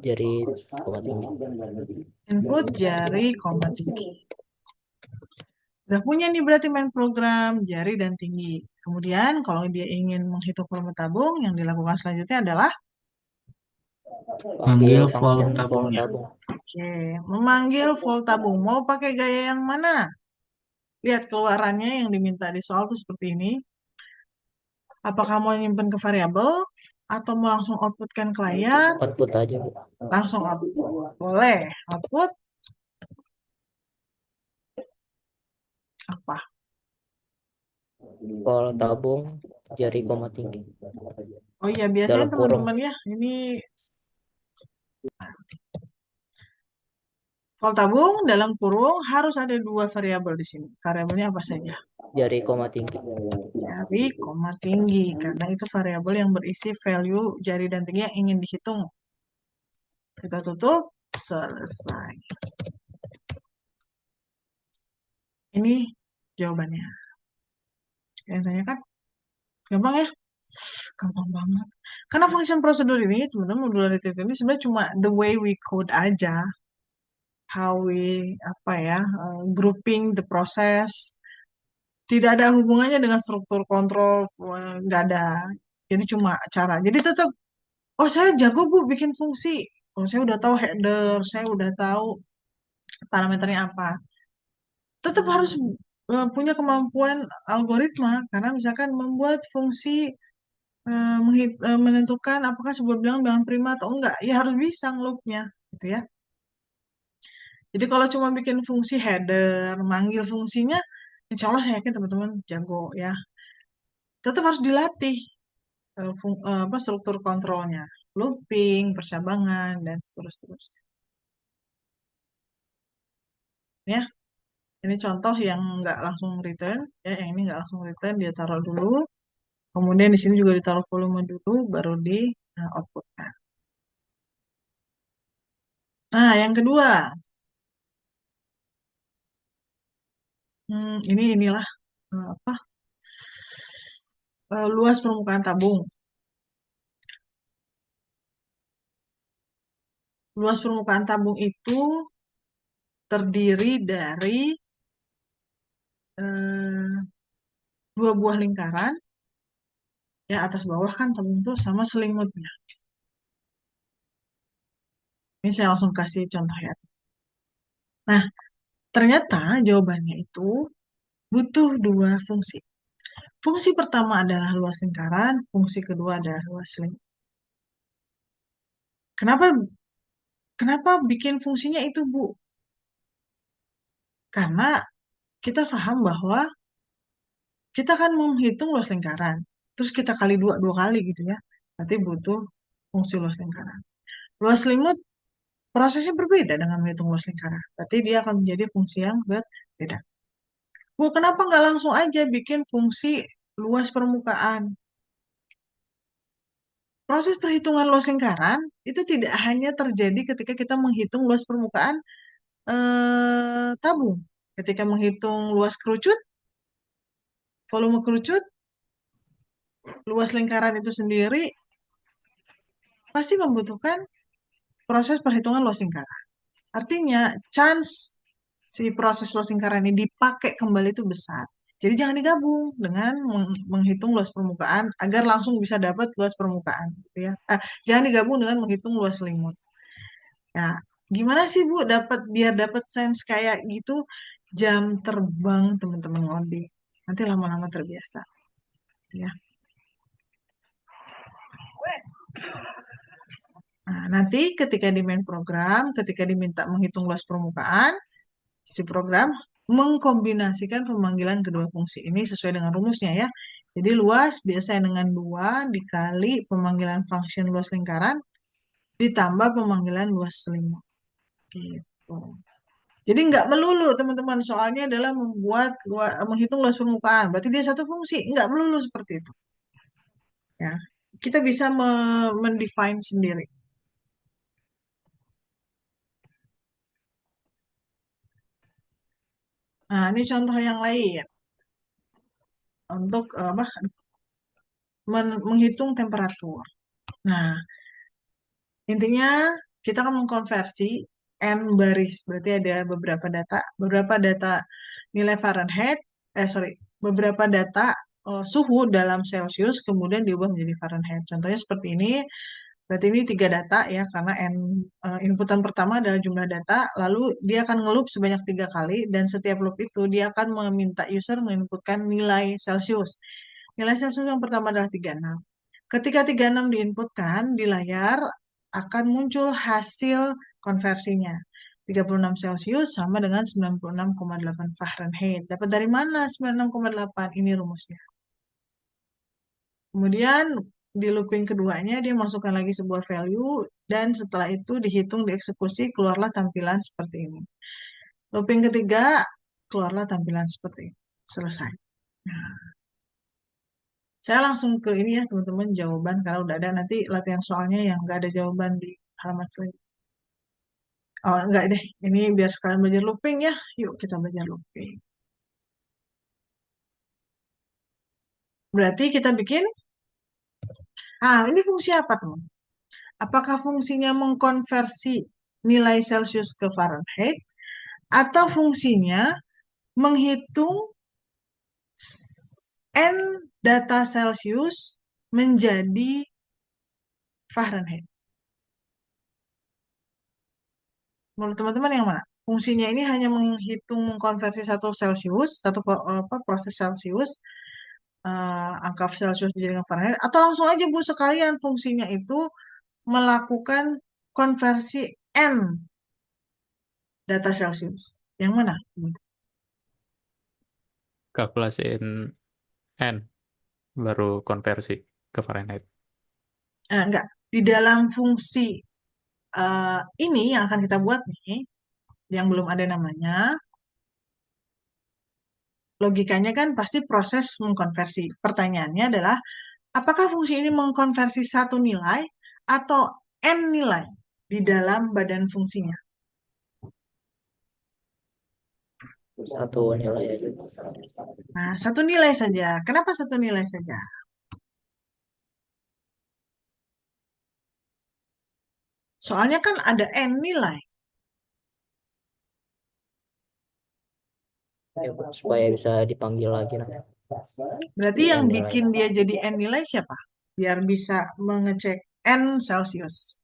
jari koma tinggi.
Input jari koma tinggi. Udah punya nih berarti main program jari dan tinggi. Kemudian kalau dia ingin menghitung volume tabung, yang dilakukan selanjutnya adalah
Panggil
function
volume tabungnya.
tabung.
oke, memanggil volt tabung. Mau pakai gaya yang mana? Lihat keluarannya yang diminta di soal tuh seperti ini. Apakah mau nyimpen ke variabel atau mau langsung outputkan ke layar?
Output aja, Bu.
Langsung output. Boleh. Output apa?
Vol tabung jari koma tinggi.
Oh iya, biasanya
Dalam kurung.
teman-teman ya, ini volt tabung dalam kurung harus ada dua variabel di sini. Variabelnya apa saja?
Jari koma tinggi.
Jari, koma tinggi. Karena itu variabel yang berisi value jari dan tinggi yang ingin dihitung. Kita tutup, selesai. Ini jawabannya. Yang tanya kan? Gampang ya? Gampang banget. Karena function prosedur ini, teman-teman, modularitarian ini sebenarnya cuma the way we code aja. How we, apa ya, grouping the process. Tidak ada hubungannya dengan struktur kontrol, nggak ada. Jadi cuma cara. Jadi tetap, oh saya jago Bu bikin fungsi. Oh saya udah tahu header, saya udah tahu parameternya apa. Tetap harus punya kemampuan algoritma. Karena misalkan membuat fungsi menentukan apakah sebuah bilangan bilangan prima atau enggak, ya harus bisa ngeloopnya, gitu ya. Jadi kalau cuma bikin fungsi header, manggil fungsinya, insya Allah saya yakin teman-teman jago ya. Tetap harus dilatih apa, struktur kontrolnya, looping, percabangan, dan seterusnya. Ya, ini contoh yang nggak langsung return, ya, yang ini nggak langsung return, dia taruh dulu. Kemudian di sini juga ditaruh volume dulu, baru di outputkan. Nah, yang kedua, inilah apa? Luas permukaan tabung. Luas permukaan tabung itu terdiri dari dua buah lingkaran, ya atas bawah kan tabung itu sama selimutnya. Ini saya langsung kasih contoh ya. Nah, ternyata jawabannya itu butuh dua fungsi. Fungsi pertama adalah luas lingkaran, fungsi kedua adalah luas selimut. Kenapa bikin fungsinya itu, Bu? Karena kita paham bahwa kita akan menghitung luas lingkaran. Terus kita kali dua kali gitu ya. Berarti butuh fungsi luas lingkaran. Luas selimut prosesnya berbeda dengan menghitung luas lingkaran. Berarti dia akan menjadi fungsi yang berbeda. Bu, kenapa nggak langsung aja bikin fungsi luas permukaan? Proses perhitungan luas lingkaran itu tidak hanya terjadi ketika kita menghitung luas permukaan tabung. Ketika menghitung luas kerucut, volume kerucut, luas lingkaran itu sendiri pasti membutuhkan proses perhitungan luas lingkaran. Artinya, chance si proses luas lingkaran ini dipakai kembali itu besar. Jadi jangan digabung dengan menghitung luas permukaan agar langsung bisa dapat luas permukaan, gitu ya. Jangan digabung dengan menghitung luas selimut. Ya, gimana sih Bu biar dapat sense kayak gitu? Jam terbang teman-teman ngoding. Nanti lama-lama terbiasa, ya. Nah, nanti ketika di main program, ketika diminta menghitung luas permukaan, si program mengkombinasikan pemanggilan kedua fungsi ini sesuai dengan rumusnya ya. Jadi luas diasain dengan 2 dikali pemanggilan function luas lingkaran ditambah pemanggilan luas selimut. Gitu. Jadi nggak melulu teman-teman, soalnya adalah menghitung luas permukaan. Berarti dia satu fungsi, nggak melulu seperti itu. Ya, kita bisa mendefine sendiri. Nah, ini contoh yang lain untuk apa? Menghitung temperatur. Nah, intinya kita akan mengkonversi n baris, berarti ada beberapa data nilai Fahrenheit, beberapa data suhu dalam Celsius kemudian diubah menjadi Fahrenheit. Contohnya seperti ini. Berarti ini 3 data ya, karena inputan pertama adalah jumlah data, lalu dia akan ngeloop sebanyak 3 kali, dan setiap loop itu dia akan meminta user menginputkan nilai Celsius. Nilai Celsius yang pertama adalah 36. Ketika 36 diinputkan, di layar akan muncul hasil konversinya. 36 Celsius sama dengan 96,8 Fahrenheit. Dapat dari mana 96,8? Ini rumusnya. Kemudian di looping keduanya dia masukkan lagi sebuah value dan setelah itu dihitung dieksekusi keluarlah tampilan seperti ini. Looping ketiga keluarlah tampilan seperti ini. Selesai. Nah, saya langsung ke ini ya teman-teman jawaban karena udah ada nanti latihan soalnya yang nggak ada jawaban di halaman selanjutnya. Oh enggak deh, ini biar sekalian belajar looping ya. Yuk kita belajar looping. Berarti kita bikin, ini fungsi apa teman? Apakah fungsinya mengkonversi nilai Celsius ke Fahrenheit atau fungsinya menghitung N data Celsius menjadi Fahrenheit? Menurut teman-teman yang mana? Fungsinya ini hanya menghitung mengkonversi proses Celsius, angka Celsius dijadikan Fahrenheit, atau langsung aja Bu sekalian fungsinya itu melakukan konversi N data Celsius. Yang mana?
Kalkulasiin N, baru konversi ke Fahrenheit.
Enggak. Di dalam fungsi ini yang akan kita buat nih, yang belum ada namanya, logikanya kan pasti proses mengkonversi. Pertanyaannya adalah, apakah fungsi ini mengkonversi satu nilai atau N nilai di dalam badan fungsinya?
Satu nilai aja.
Nah, satu nilai saja. Kenapa satu nilai saja? Soalnya kan ada N nilai.
Ya, supaya bisa dipanggil lagi nanti.
Berarti
Di
yang
N nilai.
bikin dia jadi N nilai siapa? Biar bisa mengecek N Celsius.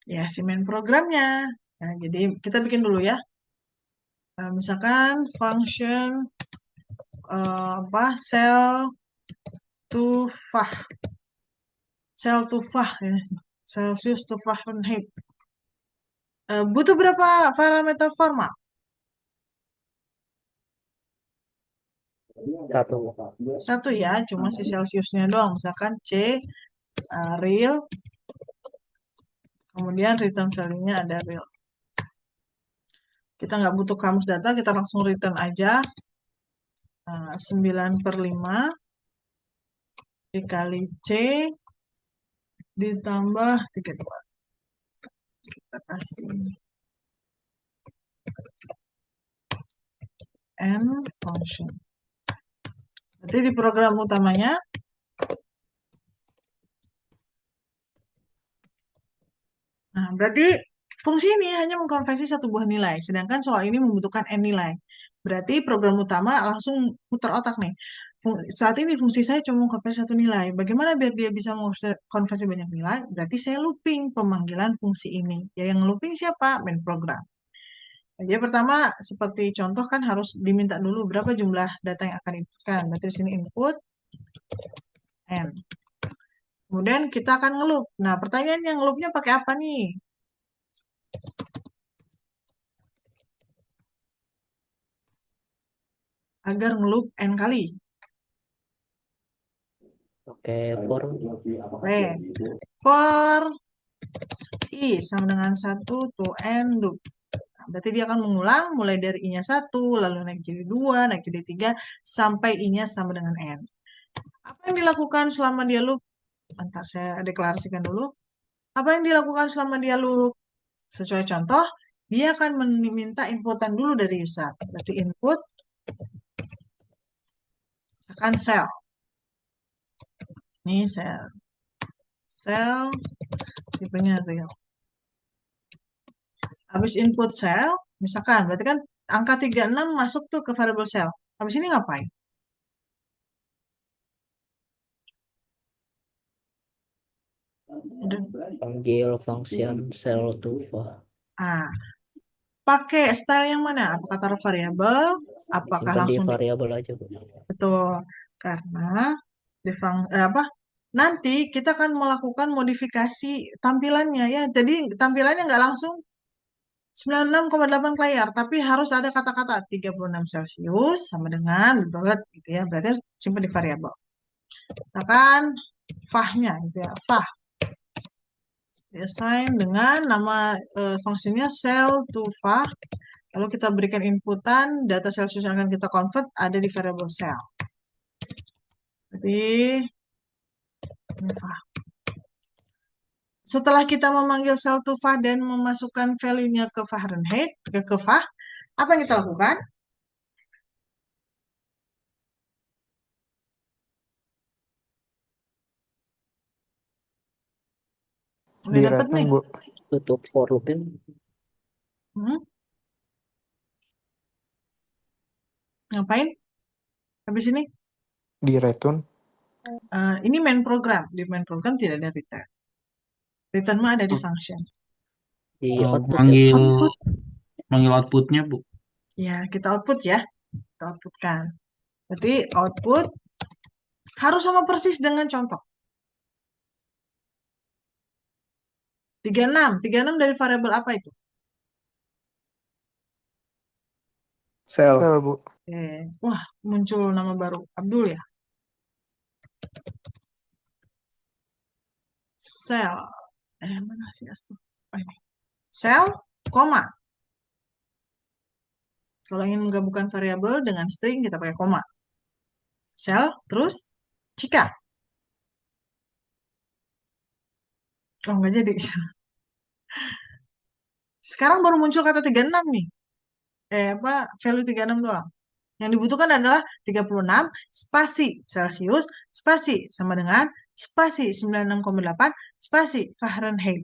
Ya, si main programnya. Nah, jadi kita bikin dulu ya. Misalkan function sel tufah ya. Celsius to Fahrenheit. Butuh berapa parameter formal? Satu ya, cuma si Celsiusnya doang. Misalkan C real, kemudian return value-nya ada real. Kita nggak butuh kamus data, kita langsung return aja. 9/5 dikali C ditambah 32. Kita kasih N function. Berarti di program utamanya Nah, berarti fungsi ini hanya mengkonversi satu buah nilai, sedangkan soal ini membutuhkan n nilai. Berarti program utama langsung putar otak nih. Saat ini fungsi saya cuma mengkonversi satu nilai. Bagaimana biar dia bisa mengkonversi banyak nilai? Berarti saya looping pemanggilan fungsi ini. Ya, yang looping siapa? Main program. Nah, jadi pertama, seperti contoh kan harus diminta dulu berapa jumlah data yang akan diinputkan. Berarti di sini input n. Kemudian kita akan ngeloop. Nah, pertanyaannya ngeloopnya pakai apa nih? Agar ngeloop n kali.
Oke, for
Oke. For i sama dengan 1 to n loop. Nah, berarti dia akan mengulang mulai dari i-nya 1, lalu naik jadi 2, naik jadi 3, sampai i-nya sama dengan n. Apa yang dilakukan selama dia loop? Bentar, saya deklarasikan dulu. Apa yang dilakukan selama dia loop? Sesuai contoh, dia akan meminta inputan dulu dari user. Berarti input akan cell. Ini cell. Cell tipenya real. Habis input cell, misalkan, berarti kan angka 36 masuk tuh ke variable cell. Habis ini ngapain?
panggil function cell to for.
Ah, pakai style yang mana? Apakah taruh variabel? Apakah
Simpan di
langsung
variabel aja, Bu.
betul? Karena apa? Nanti kita akan melakukan modifikasi tampilannya ya. Jadi tampilannya nggak langsung 96,8 ke layar, tapi harus ada kata-kata 36 Celcius sama dengan dolet gitu ya. Berarti harus simpan di variabel. Misalkan fah-nya gitu ya. Fah assign dengan nama fungsinya cell to fah. Lalu kita berikan inputan data Celsius yang akan kita convert ada di variable cell. Jadi ini fah. Setelah kita memanggil cell to fah dan memasukkan value-nya ke Fahrenheit, ke fah, apa yang kita lakukan? Udah
Di
dapet nih?
return, Bu.
Tutup for looping.
Hmm? Ngapain? Habis ini?
Di return.
Ini main program. Di main program tidak ada return. Return mah ada di function.
Di
Oh,
output ya.
manggil
Output.
manggil outputnya, Bu.
Ya, kita output ya. Kita outputkan. Berarti output harus sama persis dengan contoh. 36. 36 dari variabel apa itu?
Sel.
Sel, Bu.
Oke. Wah, muncul nama baru. Abdul ya? Sel. Mana sih Astu? Oh, ini. Sel, koma. Kalau ingin menggabungkan variabel dengan string, kita pakai koma. Sel, terus jika. Oh, nggak jadi. Sekarang baru muncul kata 36 nih. Value 36 doang. Yang dibutuhkan adalah 36 spasi Celcius spasi sama dengan spasi 96,8 spasi Fahrenheit.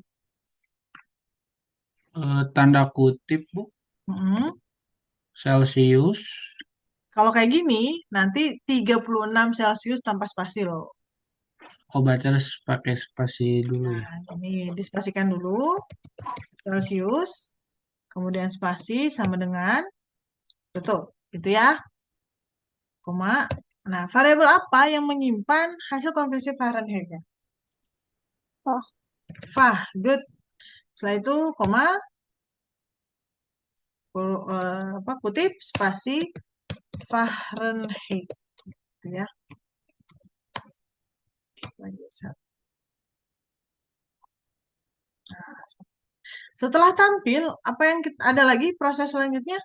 Tanda kutip, Bu.
Mm-mm.
Celsius.
Kalau kayak gini, nanti 36 Celcius tanpa spasi loh.
Oh, berarti harus pakai spasi dulu ya.
Nah, ini dispasikan dulu. Celcius, kemudian spasi sama dengan, betul, gitu ya. Koma. Nah, variabel apa yang menyimpan hasil konversi Fahrenheit-nya?
Fah.
Fah, good. Setelah itu, koma, kutip, spasi, Fahrenheit. Gitu ya. Setelah tampil, apa yang ada lagi proses selanjutnya?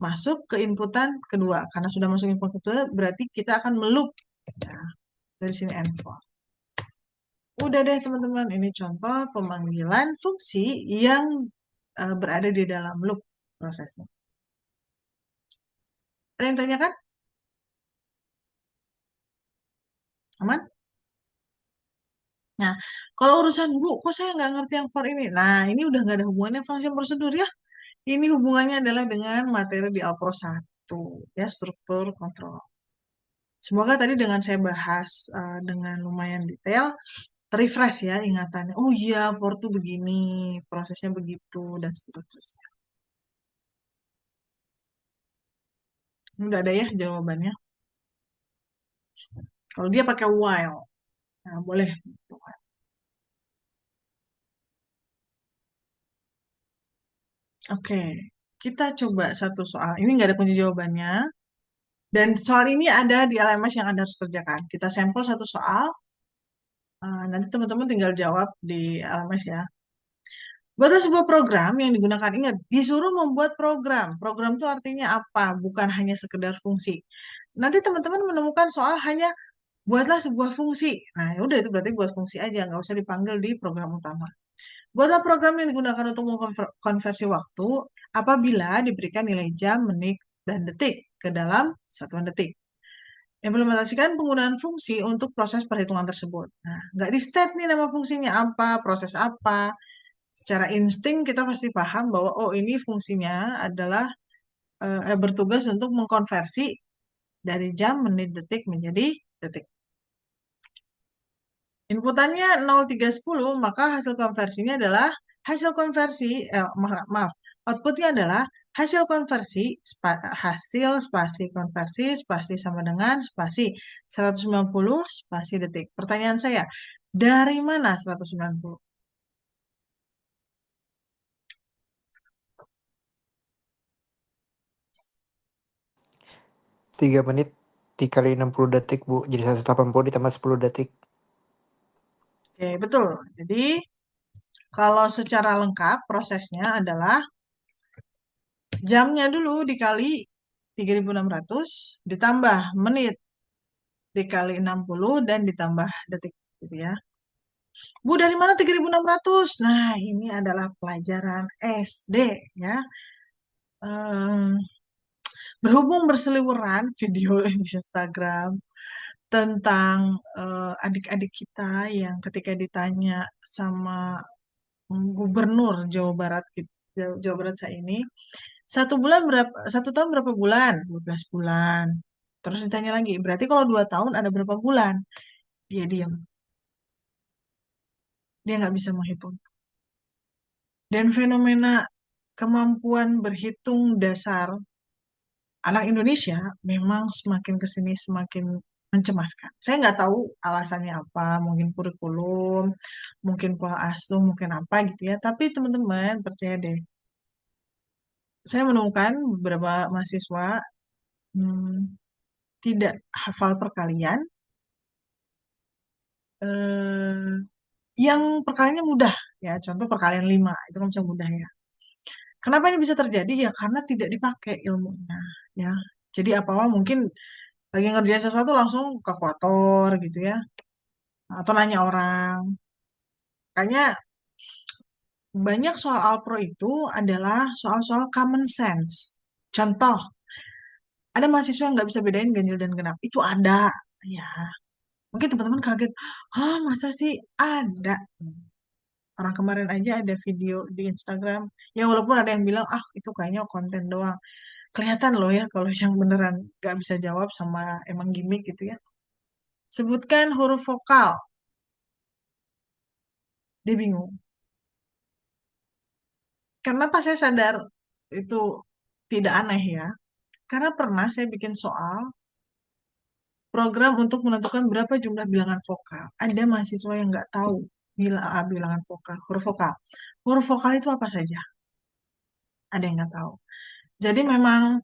Masuk ke inputan kedua. Karena sudah masuk input kedua, berarti kita akan meloop. Nah, dari sini N4. Udah deh teman-teman, ini contoh pemanggilan fungsi yang berada di dalam loop prosesnya. Ada yang tanyakan? Aman? Nah, kalau urusan Bu, kok saya nggak ngerti yang for ini? Nah, ini udah nggak ada hubungannya function prosedur ya. Ini hubungannya adalah dengan materi di Alpro 1, ya, struktur kontrol. Semoga tadi dengan saya bahas dengan lumayan detail, refresh ya ingatannya. Oh iya, for tuh begini, prosesnya begitu, dan seterusnya. Ini udah ada ya jawabannya. Kalau dia pakai while, nah boleh. Oke, kita coba satu soal. Ini nggak ada kunci jawabannya. Dan soal ini ada di LMS yang Anda harus kerjakan. Kita sampel satu soal. Nanti teman-teman tinggal jawab di LMS ya. Buatlah sebuah program yang digunakan. Ingat, disuruh membuat program. Program itu artinya apa? Bukan hanya sekedar fungsi. Nanti teman-teman menemukan soal hanya buatlah sebuah fungsi. Nah, ya udah itu berarti buat fungsi aja, nggak usah dipanggil di program utama. Buatlah program yang digunakan untuk mengkonversi waktu apabila diberikan nilai jam, menit, dan detik ke dalam satuan detik. Implementasikan penggunaan fungsi untuk proses perhitungan tersebut. Nah, nggak di state nih nama fungsinya apa, proses apa. Secara insting kita pasti paham bahwa oh ini fungsinya adalah bertugas untuk mengkonversi dari jam, menit, detik menjadi detik. Inputannya 0310, maka hasil konversinya adalah maaf, outputnya adalah hasil konversi, hasil spasi konversi, spasi sama dengan spasi 190 spasi detik. Pertanyaan saya, dari mana 190?
3 menit dikali 60 detik, Bu. Jadi 180 ditambah 10 detik.
Oke, betul. Jadi, kalau secara lengkap prosesnya adalah jamnya dulu dikali 3.600 ditambah menit dikali 60 dan ditambah detik gitu ya. Bu, dari mana 3.600? Nah, ini adalah pelajaran SD ya. Berhubung berseliweran video di Instagram tentang adik-adik kita yang ketika ditanya sama gubernur Jawa Barat Jawa Barat saya ini, satu tahun berapa bulan? 12 bulan. Terus ditanya lagi, berarti kalau 2 tahun ada berapa bulan? Dia diam. Dia nggak bisa menghitung. Dan fenomena kemampuan berhitung dasar anak Indonesia memang semakin ke sini semakin mencemaskan. Saya nggak tahu alasannya apa, mungkin kurikulum, mungkin pola asuh, mungkin apa gitu ya. Tapi teman-teman percaya deh, saya menemukan beberapa mahasiswa tidak hafal perkalian, yang perkaliannya mudah ya. Contoh perkalian 5 itu kan bisa mudah ya. Kenapa ini bisa terjadi ya? Karena tidak dipakai ilmunya ya. Jadi apa-apa mungkin lagi ngerjain sesuatu langsung kalkulator gitu ya. Atau nanya orang. Makanya banyak soal Alpro itu adalah soal-soal common sense. Contoh, ada mahasiswa yang nggak bisa bedain ganjil dan genap. Itu ada, ya. Mungkin teman-teman kaget, ah masa sih ada? Orang kemarin aja ada video di Instagram, ya walaupun ada yang bilang, ah itu kayaknya konten doang. Kelihatan loh ya kalau yang beneran nggak bisa jawab sama emang gimmick gitu ya. Sebutkan huruf vokal. Dia bingung. Kenapa saya sadar itu tidak aneh ya? Karena pernah saya bikin soal program untuk menentukan berapa jumlah bilangan vokal. Ada mahasiswa yang nggak tahu bilangan vokal, huruf vokal. Huruf vokal itu apa saja? Ada yang nggak tahu. Jadi memang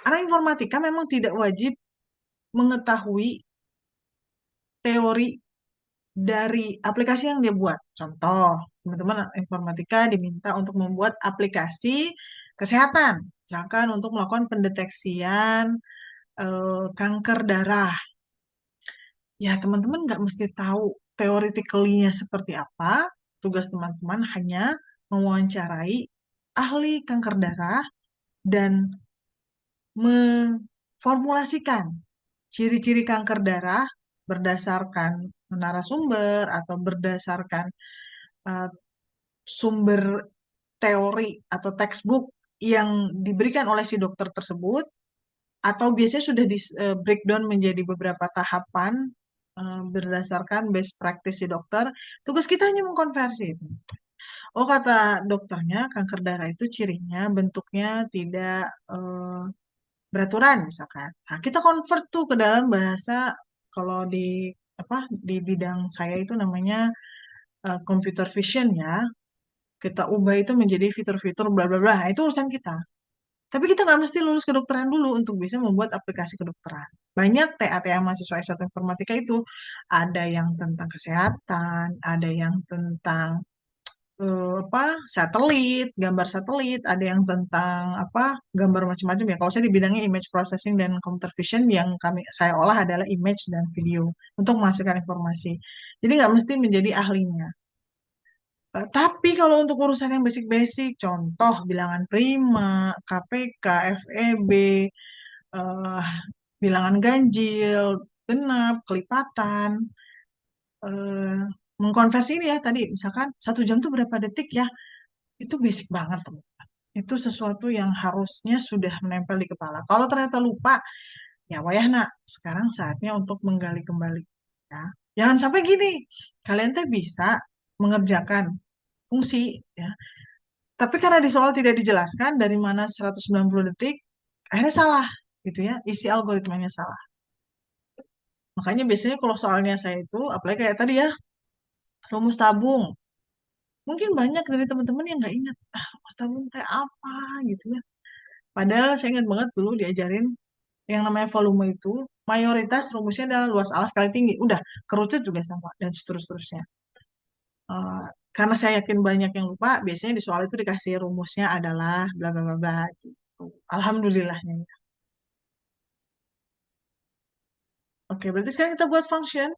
anak informatika memang tidak wajib mengetahui teori dari aplikasi yang dia buat. Contoh, teman-teman informatika diminta untuk membuat aplikasi kesehatan, misalkan untuk melakukan pendeteksian kanker darah. Ya, teman-teman nggak mesti tahu teoretically-nya seperti apa. Tugas teman-teman hanya mewawancarai ahli kanker darah dan memformulasikan ciri-ciri kanker darah berdasarkan narasumber atau berdasarkan uh, sumber teori atau textbook yang diberikan oleh si dokter tersebut, atau biasanya sudah di breakdown menjadi beberapa tahapan berdasarkan best practice si dokter. Tugas kita hanya mengkonversi itu. Oh, kata dokternya, kanker darah itu cirinya bentuknya tidak beraturan misalkan. Nah, kita convert tuh ke dalam bahasa, kalau di apa di bidang saya itu namanya computer vision ya. Kita ubah itu menjadi fitur-fitur bla bla bla. Nah, itu urusan kita. Tapi kita nggak mesti lulus kedokteran dulu untuk bisa membuat aplikasi kedokteran. Banyak TA-TA mahasiswa S1 informatika itu ada yang tentang kesehatan, ada yang tentang satelit, gambar satelit, ada yang tentang gambar macam-macam ya. Kalau saya di bidangnya image processing dan computer vision, yang saya olah adalah image dan video untuk menghasilkan informasi. Jadi nggak mesti menjadi ahlinya. Tapi kalau untuk urusan yang basic-basic, contoh bilangan prima, KPK, FEB, eh, bilangan ganjil, genap, kelipatan, eh, mengkonversi ini ya tadi, misalkan 1 jam tuh berapa detik ya, itu basic banget, teman. Itu sesuatu yang harusnya sudah menempel di kepala. Kalau ternyata lupa, ya wayah nak, sekarang saatnya untuk menggali kembali. Ya. Jangan sampai gini, kalian teh bisa mengerjakan fungsi, ya. Tapi karena di soal tidak dijelaskan dari mana 190 detik, akhirnya salah, gitu ya, isi algoritmanya salah. Makanya biasanya kalau soalnya saya itu, apalagi kayak tadi ya, rumus tabung. Mungkin banyak dari teman-teman yang nggak ingat, rumus tabung kayak apa, gitu ya. Padahal saya ingat banget dulu diajarin yang namanya volume itu, mayoritas rumusnya adalah luas alas kali tinggi. Udah, kerucut juga sama, dan seterusnya. Eh, karena saya yakin banyak yang lupa, biasanya di soal itu dikasih rumusnya adalah bla bla bla bla gitu. Alhamdulillahnya. Oke, berarti sekarang kita buat function.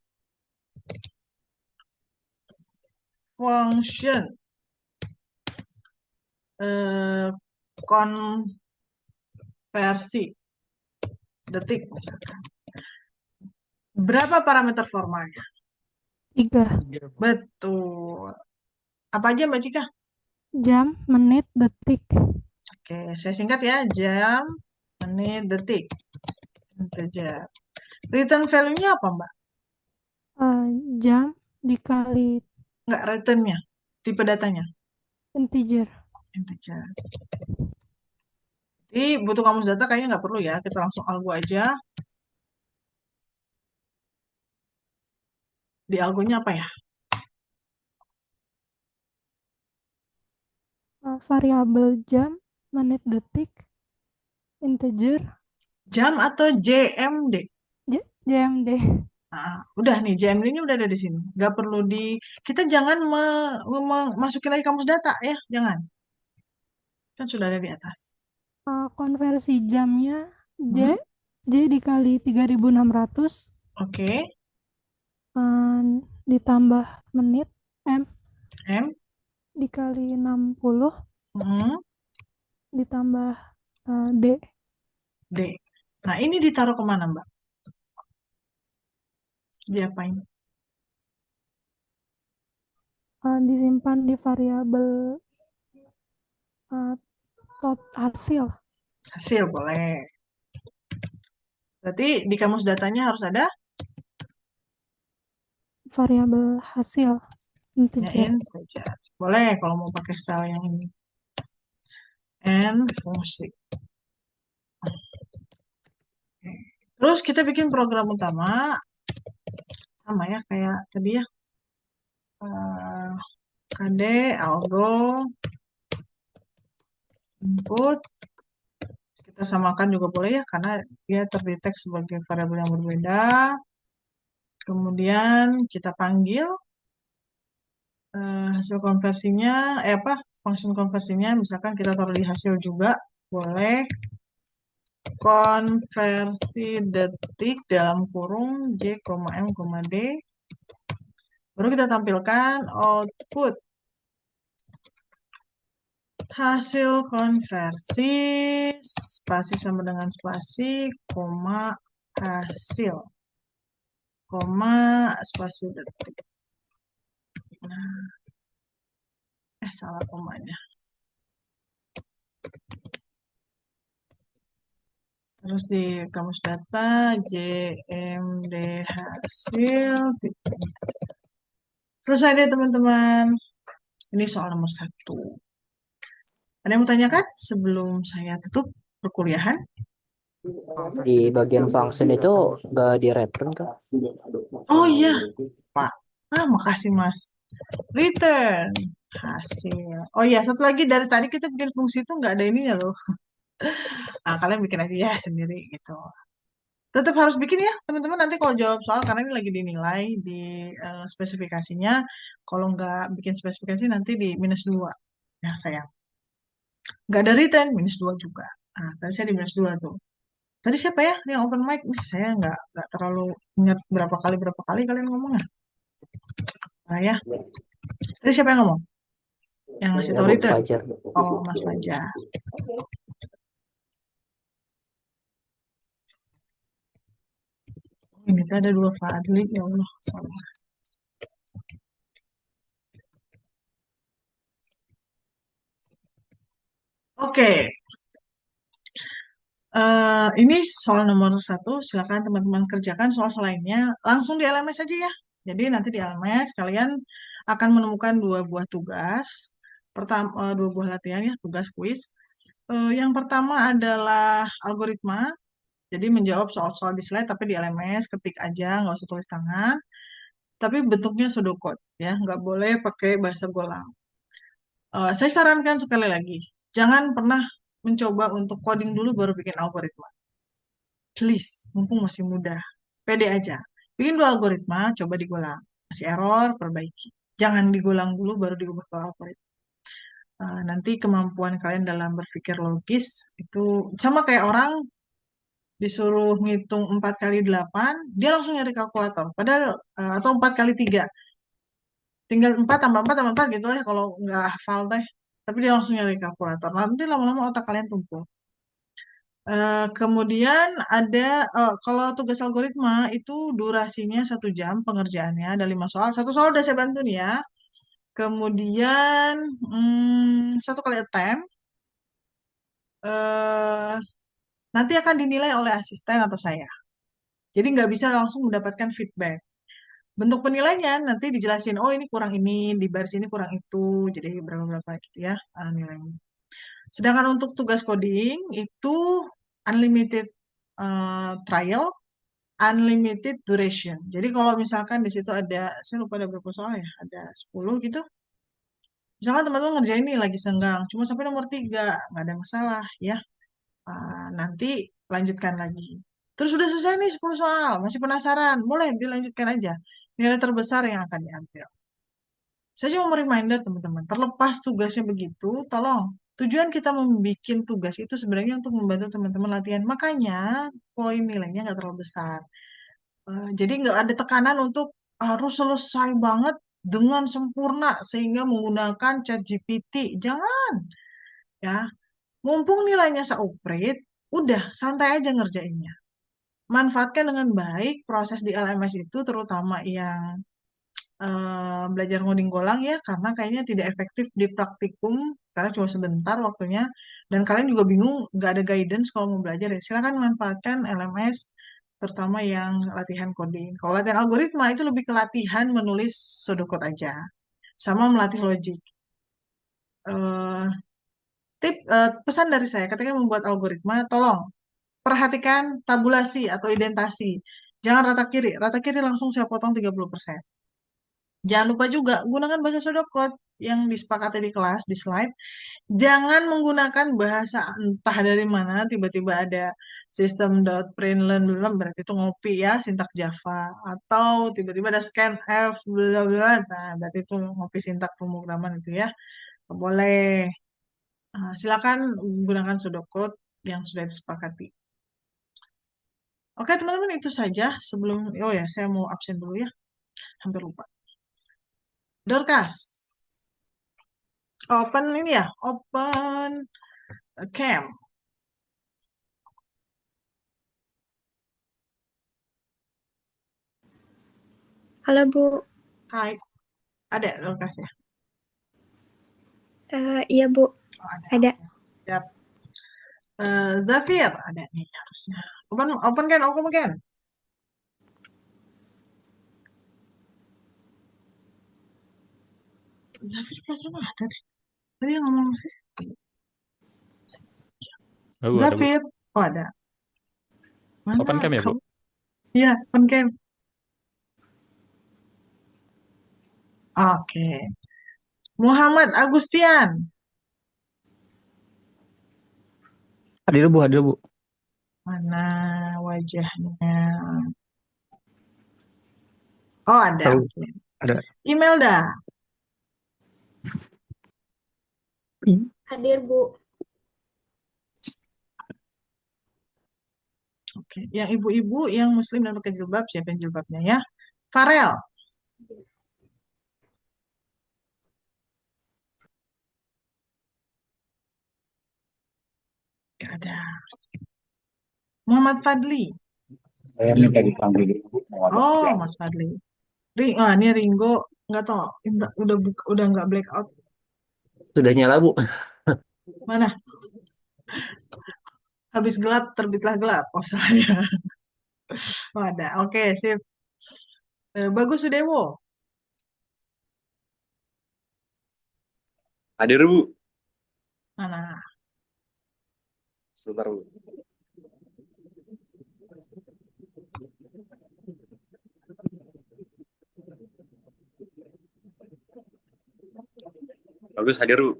Function konversi detik misalkan. Berapa parameter formalnya?
3.
Betul. Apa aja Mbak Cika?
Jam, menit, detik.
Oke, saya singkat ya. Jam, menit, detik. Integer. Return value-nya apa Mbak?
Jam dikali
Enggak, return-nya. Tipe datanya.
integer.
Integer. Jadi butuh kamus data kayaknya nggak perlu ya. Kita langsung algo aja. Di algonya apa ya?
Variabel jam, menit, detik, integer,
Jam atau JMD?
JMD.
Nah, udah nih, JMD-nya udah ada di sini. Nggak perlu kita jangan masukin lagi kamus data ya, jangan. Kan sudah ada di atas.
Konversi jamnya
Mhm.
J dikali 3600
Oke,
ditambah menit M
M.
dikali 60
Mhm.
ditambah D.
D. Nah, ini ditaruh kemana, Mbak? Diapain?
Disimpan di variabel hasil.
Hasil, boleh. Berarti di kamus datanya harus ada
Variabel hasil
ya,
integer.
integer. Boleh kalau mau pakai style yang ini. And fungsi. Terus kita bikin program utama. Sama ya, kayak tadi ya. KD, algo, input. Kita samakan juga boleh ya, karena dia terdetek sebagai variabel yang berbeda. Kemudian kita panggil hasil konversinya, function konversinya, misalkan kita taruh di hasil juga, boleh. Konversi detik dalam kurung J, M, D. Baru kita tampilkan output hasil konversi, spasi sama dengan spasi, koma, hasil. koma, spasi detik. Nah, salah komanya. Terus di kamus data, JMD hasil. Selesai deh teman-teman. Ini soal nomor 1. Ada yang mau tanyakan sebelum saya tutup perkuliahan?
Di bagian function itu nggak di return kah?
Oh iya, Pak. Makasih Mas. Return hasil. Oh iya, satu lagi dari tadi kita bikin fungsi itu nggak ada ininya loh. Kalian bikin aja ya sendiri gitu. Tetap harus bikin ya, teman-teman. Nanti kalau jawab soal, karena ini lagi dinilai di spesifikasinya. Kalau nggak bikin spesifikasi, nanti di -2. Ya, sayang. Nggak ada return, -2 juga. Tadi saya di -2 tuh. Tadi siapa ya yang open mic? Saya nggak terlalu ingat berapa kali kalian ngomongnya. Nah ya, tadi siapa yang ngomong? Yang ngasih
Ya,
tahu
Bu
return?
Fajar.
Oh, Mas Fajar. Ini tuh ada 2 Fadli, ya Allah. Salah. Oke. Ini soal nomor 1. Silakan teman-teman kerjakan soal lainnya langsung di LMS aja ya. Jadi nanti di LMS kalian akan menemukan 2 buah tugas. Pertama, 2 buah latihan ya, tugas kuis. Yang pertama adalah algoritma. Jadi menjawab soal-soal di slide tapi di LMS, ketik aja, nggak usah tulis tangan. Tapi bentuknya pseudocode ya, nggak boleh pakai bahasa Golang. Saya sarankan sekali lagi, jangan pernah mencoba untuk coding dulu baru bikin algoritma. Please, mumpung masih muda, pede aja. Bikin dulu algoritma, coba digolang. Masih error, perbaiki. Jangan digolang dulu baru diubah ke algoritma. Nanti kemampuan kalian dalam berpikir logis itu sama kayak orang disuruh ngitung 4 kali 8, dia langsung nyari kalkulator. Padahal, atau 4 kali 3. Tinggal 4 tambah 4 tambah 4 gitu ya kalau nggak hafal teh. Tapi dia langsung nyari kalkulator. Nanti lama-lama otak kalian tumpul. Kemudian ada, kalau tugas algoritma itu durasinya 1 jam pengerjaannya, ada 5 soal. 1 soal udah saya bantu nih ya. Kemudian 1 kali attempt. eh, Nanti akan dinilai oleh asisten atau saya. Jadi nggak bisa langsung mendapatkan feedback. Bentuk penilaian nanti dijelasin, oh ini kurang ini, di baris ini kurang itu, jadi berapa-berapa gitu ya nilainya. Sedangkan untuk tugas coding itu unlimited trial, unlimited duration. Jadi kalau misalkan di situ ada, saya lupa ada berapa soal ya, ada 10 gitu. Misalkan teman-teman ngerjain ini lagi senggang, cuma sampai nomor 3, nggak ada masalah ya. Nanti lanjutkan lagi. Terus sudah selesai nih 10 soal, masih penasaran, boleh dilanjutkan aja. Nilai terbesar yang akan diambil. Saya cuma mau reminder teman-teman, terlepas tugasnya begitu, tolong tujuan kita membuat tugas itu sebenarnya untuk membantu teman-teman latihan. Makanya poin nilainya nggak terlalu besar. Jadi nggak ada tekanan untuk harus selesai banget dengan sempurna sehingga menggunakan ChatGPT. Jangan ya. Mumpung nilainya seuprit, udah santai aja ngerjainnya. Manfaatkan dengan baik proses di LMS itu, terutama yang belajar ngoding Golang ya, karena kayaknya tidak efektif di praktikum, karena cuma sebentar waktunya, dan kalian juga bingung, nggak ada guidance kalau mau belajar ya. Silakan manfaatkan LMS, terutama yang latihan coding. Kalau latihan algoritma itu lebih ke latihan menulis pseudocode aja, sama melatih logik. Eh, Pesan dari saya, ketika membuat algoritma, tolong perhatikan tabulasi atau identasi. Jangan rata kiri langsung saya potong 30%. Jangan lupa juga gunakan bahasa pseudocode yang disepakati di kelas, di slide. Jangan menggunakan bahasa entah dari mana, tiba-tiba ada system.println, berarti itu ngopi ya, sintak Java. Atau tiba-tiba ada scanf, bla bla, nah berarti itu ngopi sintak pemrograman itu ya. Boleh. Silakan gunakan pseudocode yang sudah disepakati. Oke teman-teman, itu saja sebelum, oh ya saya mau absen dulu ya, hampir lupa. Dorcas, open ini ya, open cam.
Halo Bu.
Hai. Ada Lukas ya?
Iya Bu,
Oh, ada.
ada.
Siap. Zafir ada nih harusnya. Open kan? Open kan? Zafir perasaan ada deh. Tadi yang ngomong sih.
Oh, ada, Bu.
Zafir. Oh, ada. Mana
Open cam ya, Bu?
kamu? Iya, open cam. Oke. Muhammad Agustian.
Hadir Bu.
Mana wajahnya? Oh, ada.
Tahu.
Oke.
Ada.
Imelda.
Hadir Bu.
Oke. Yang ibu-ibu yang muslim dan pakai jilbab, siapin jilbabnya ya. Farel. Gak ada. Muhammad Fadli.
Saya minta dipanggil dulu, mau ada
Oh,
siang.
Mas Fadli. Ini Ringo. Nggak tahu. Udah nggak blackout.
Sudah nyala Bu.
Mana? Habis gelap, terbitlah gelap. Oh, saya. Oh, ada. Oke, sip. Bagus Sudewo.
Hadir Bu.
Mana?
Sebentar Bu. Bagus hadir Bu.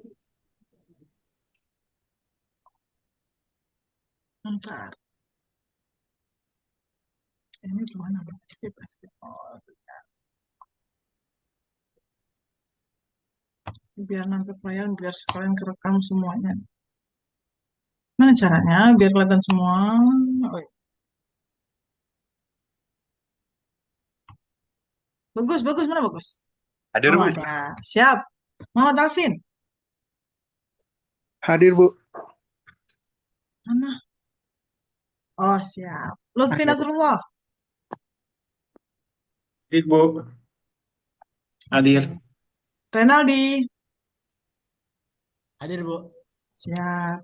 Bentar. Ini gimana? Skip. Oh, biar nampil layar, biar sekalian kerekam semuanya. Mana caranya? Biar kelihatan semua. Oh, iya. Bagus. Mana bagus?
Hadir
Oh,
Bu.
ada. Siap. Muhammad Alvin.
Hadir Bu.
Mana? Oh, siap. Lutfi
Ada.
Nasrullah.
Hadir Bu. Hadir.
Renaldi.
Hadir Bu.
Siap.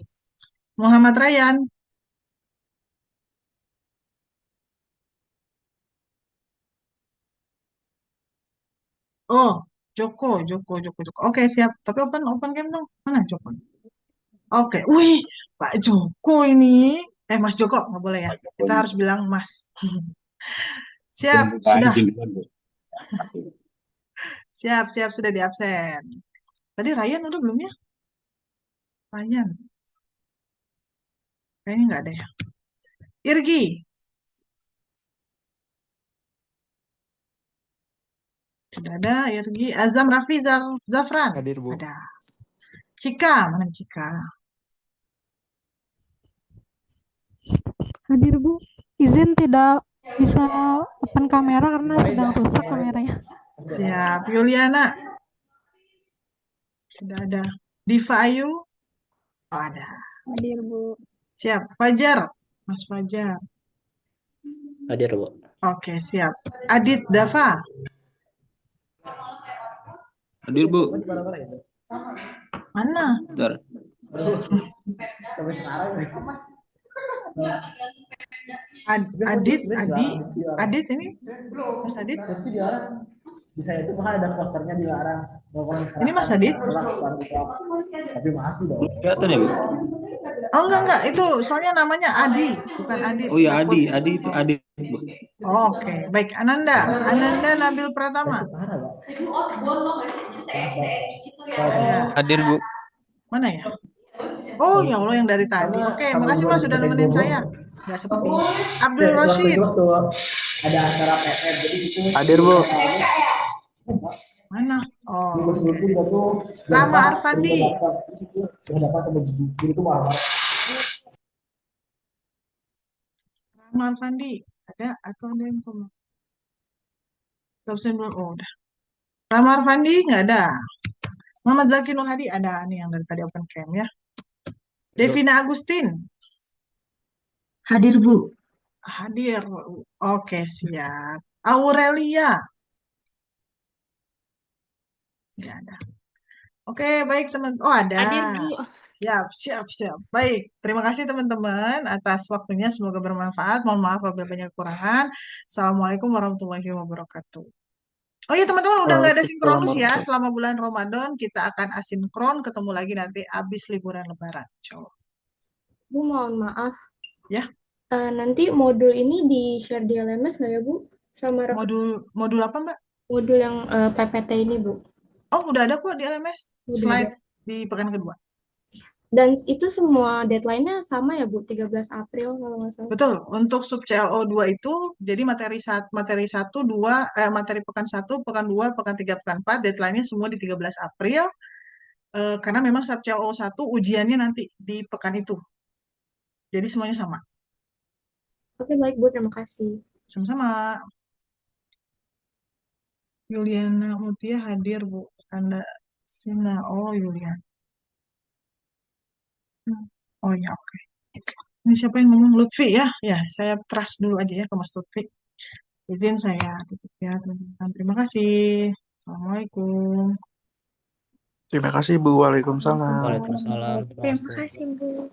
Muhammad Rayyan. Oh, Joko. Oke, siap. Tapi open game dong. Mana Joko? Oke. Wih, Pak Joko ini. Mas Joko, nggak boleh ya. Kita harus bilang Mas. Siap, sudah. Siap, sudah di absen. Tadi Ryan udah belum ya? Ryan. Kayaknya nggak ada ya. Irgi. Sudah ada Irgi. Azam Raffi Zafran.
Hadir Bu.
Ada. Cika, mana Cika?
Hadir Bu. Izin tidak bisa open kamera karena sedang rusak kameranya.
Siap. Yuliana. Sudah ada. Diva Ayu. Oh, ada.
Hadir Bu.
Siap. Fajar. Mas Fajar.
Hadir Bu.
Oke, siap. Adit Dava.
Hadir Bu.
Mana?
Bentar.
Adit ini? Mas Adit?
Bisa itu kan ada posternya dilarang.
Ini Mas Adit?
Tapi masih dong.
Kelihatan ya Bu?
Oh, enggak. Itu soalnya namanya Adi, bukan Adit.
Oh ya Adi itu Adi Bu.
Oh, oke, baik. Ananda Nabil Pratama. Ya.
Hadir Bu.
Mana ya? Oh, ya Allah, yang dari tadi. Oke, makasih Mas sudah nemenin saya. Nggak sepi. Abdul Rashid.
Ada acara PR jadi itu.
Hadir Bu.
Mana? Oh, Rama Arfandi. Rama Arfandi. Ada atau ada yang komen? Absen belum. Oh, udah. Rama Arfandi nggak ada. Muhammad Zaki Nur Hadi ada nih yang dari tadi open cam ya. Devina Agustin.
Hadir Bu.
Hadir. Oke, siap. Aurelia. Nggak ada. Oke, baik teman. Oh, ada.
Hadir, Bu.
Siap, siap, siap. Baik, terima kasih teman-teman atas waktunya. Semoga bermanfaat. Mohon maaf apabila banyak kekurangan. Assalamualaikum warahmatullahi wabarakatuh. Oh iya teman-teman, udah nggak ada
Waalaikumsalam
sinkronus ya.
warahmatullahi.
Selama bulan Ramadan kita akan asinkron. Ketemu lagi nanti abis liburan Lebaran. Insyaallah.
Bu, mohon maaf.
Ya,
Nanti modul ini di-share di LMS nggak ya, Bu? Sama
modul apa Mbak?
modul yang PPT ini, Bu.
Oh, udah ada kok di LMS.
Udah
Slide
ada.
di pekan kedua.
Dan itu semua deadline-nya sama ya, Bu? 13 April kalau nggak salah.
Betul, untuk sub CLO 2 itu, jadi materi 1, 2, materi pekan 1, pekan 2, pekan 3, pekan 4, deadline-nya semua di 13 April, karena memang sub CLO 1 ujiannya nanti di pekan itu. Jadi semuanya sama.
Oke, baik, Bu. Terima kasih.
Sama-sama. Yuliana Mutia hadir, Bu. Anda Sina. Oh, Yuliana. Oh ya, oke. Ini siapa yang ngomong? Lutfi ya? Ya, saya trust dulu aja ya ke Mas Lutfi. Izin saya tutup ya, teman-teman. Terima kasih. Assalamualaikum.
Terima kasih Bu. Waalaikumsalam.
Waalaikumsalam.
Terima kasih, Bu.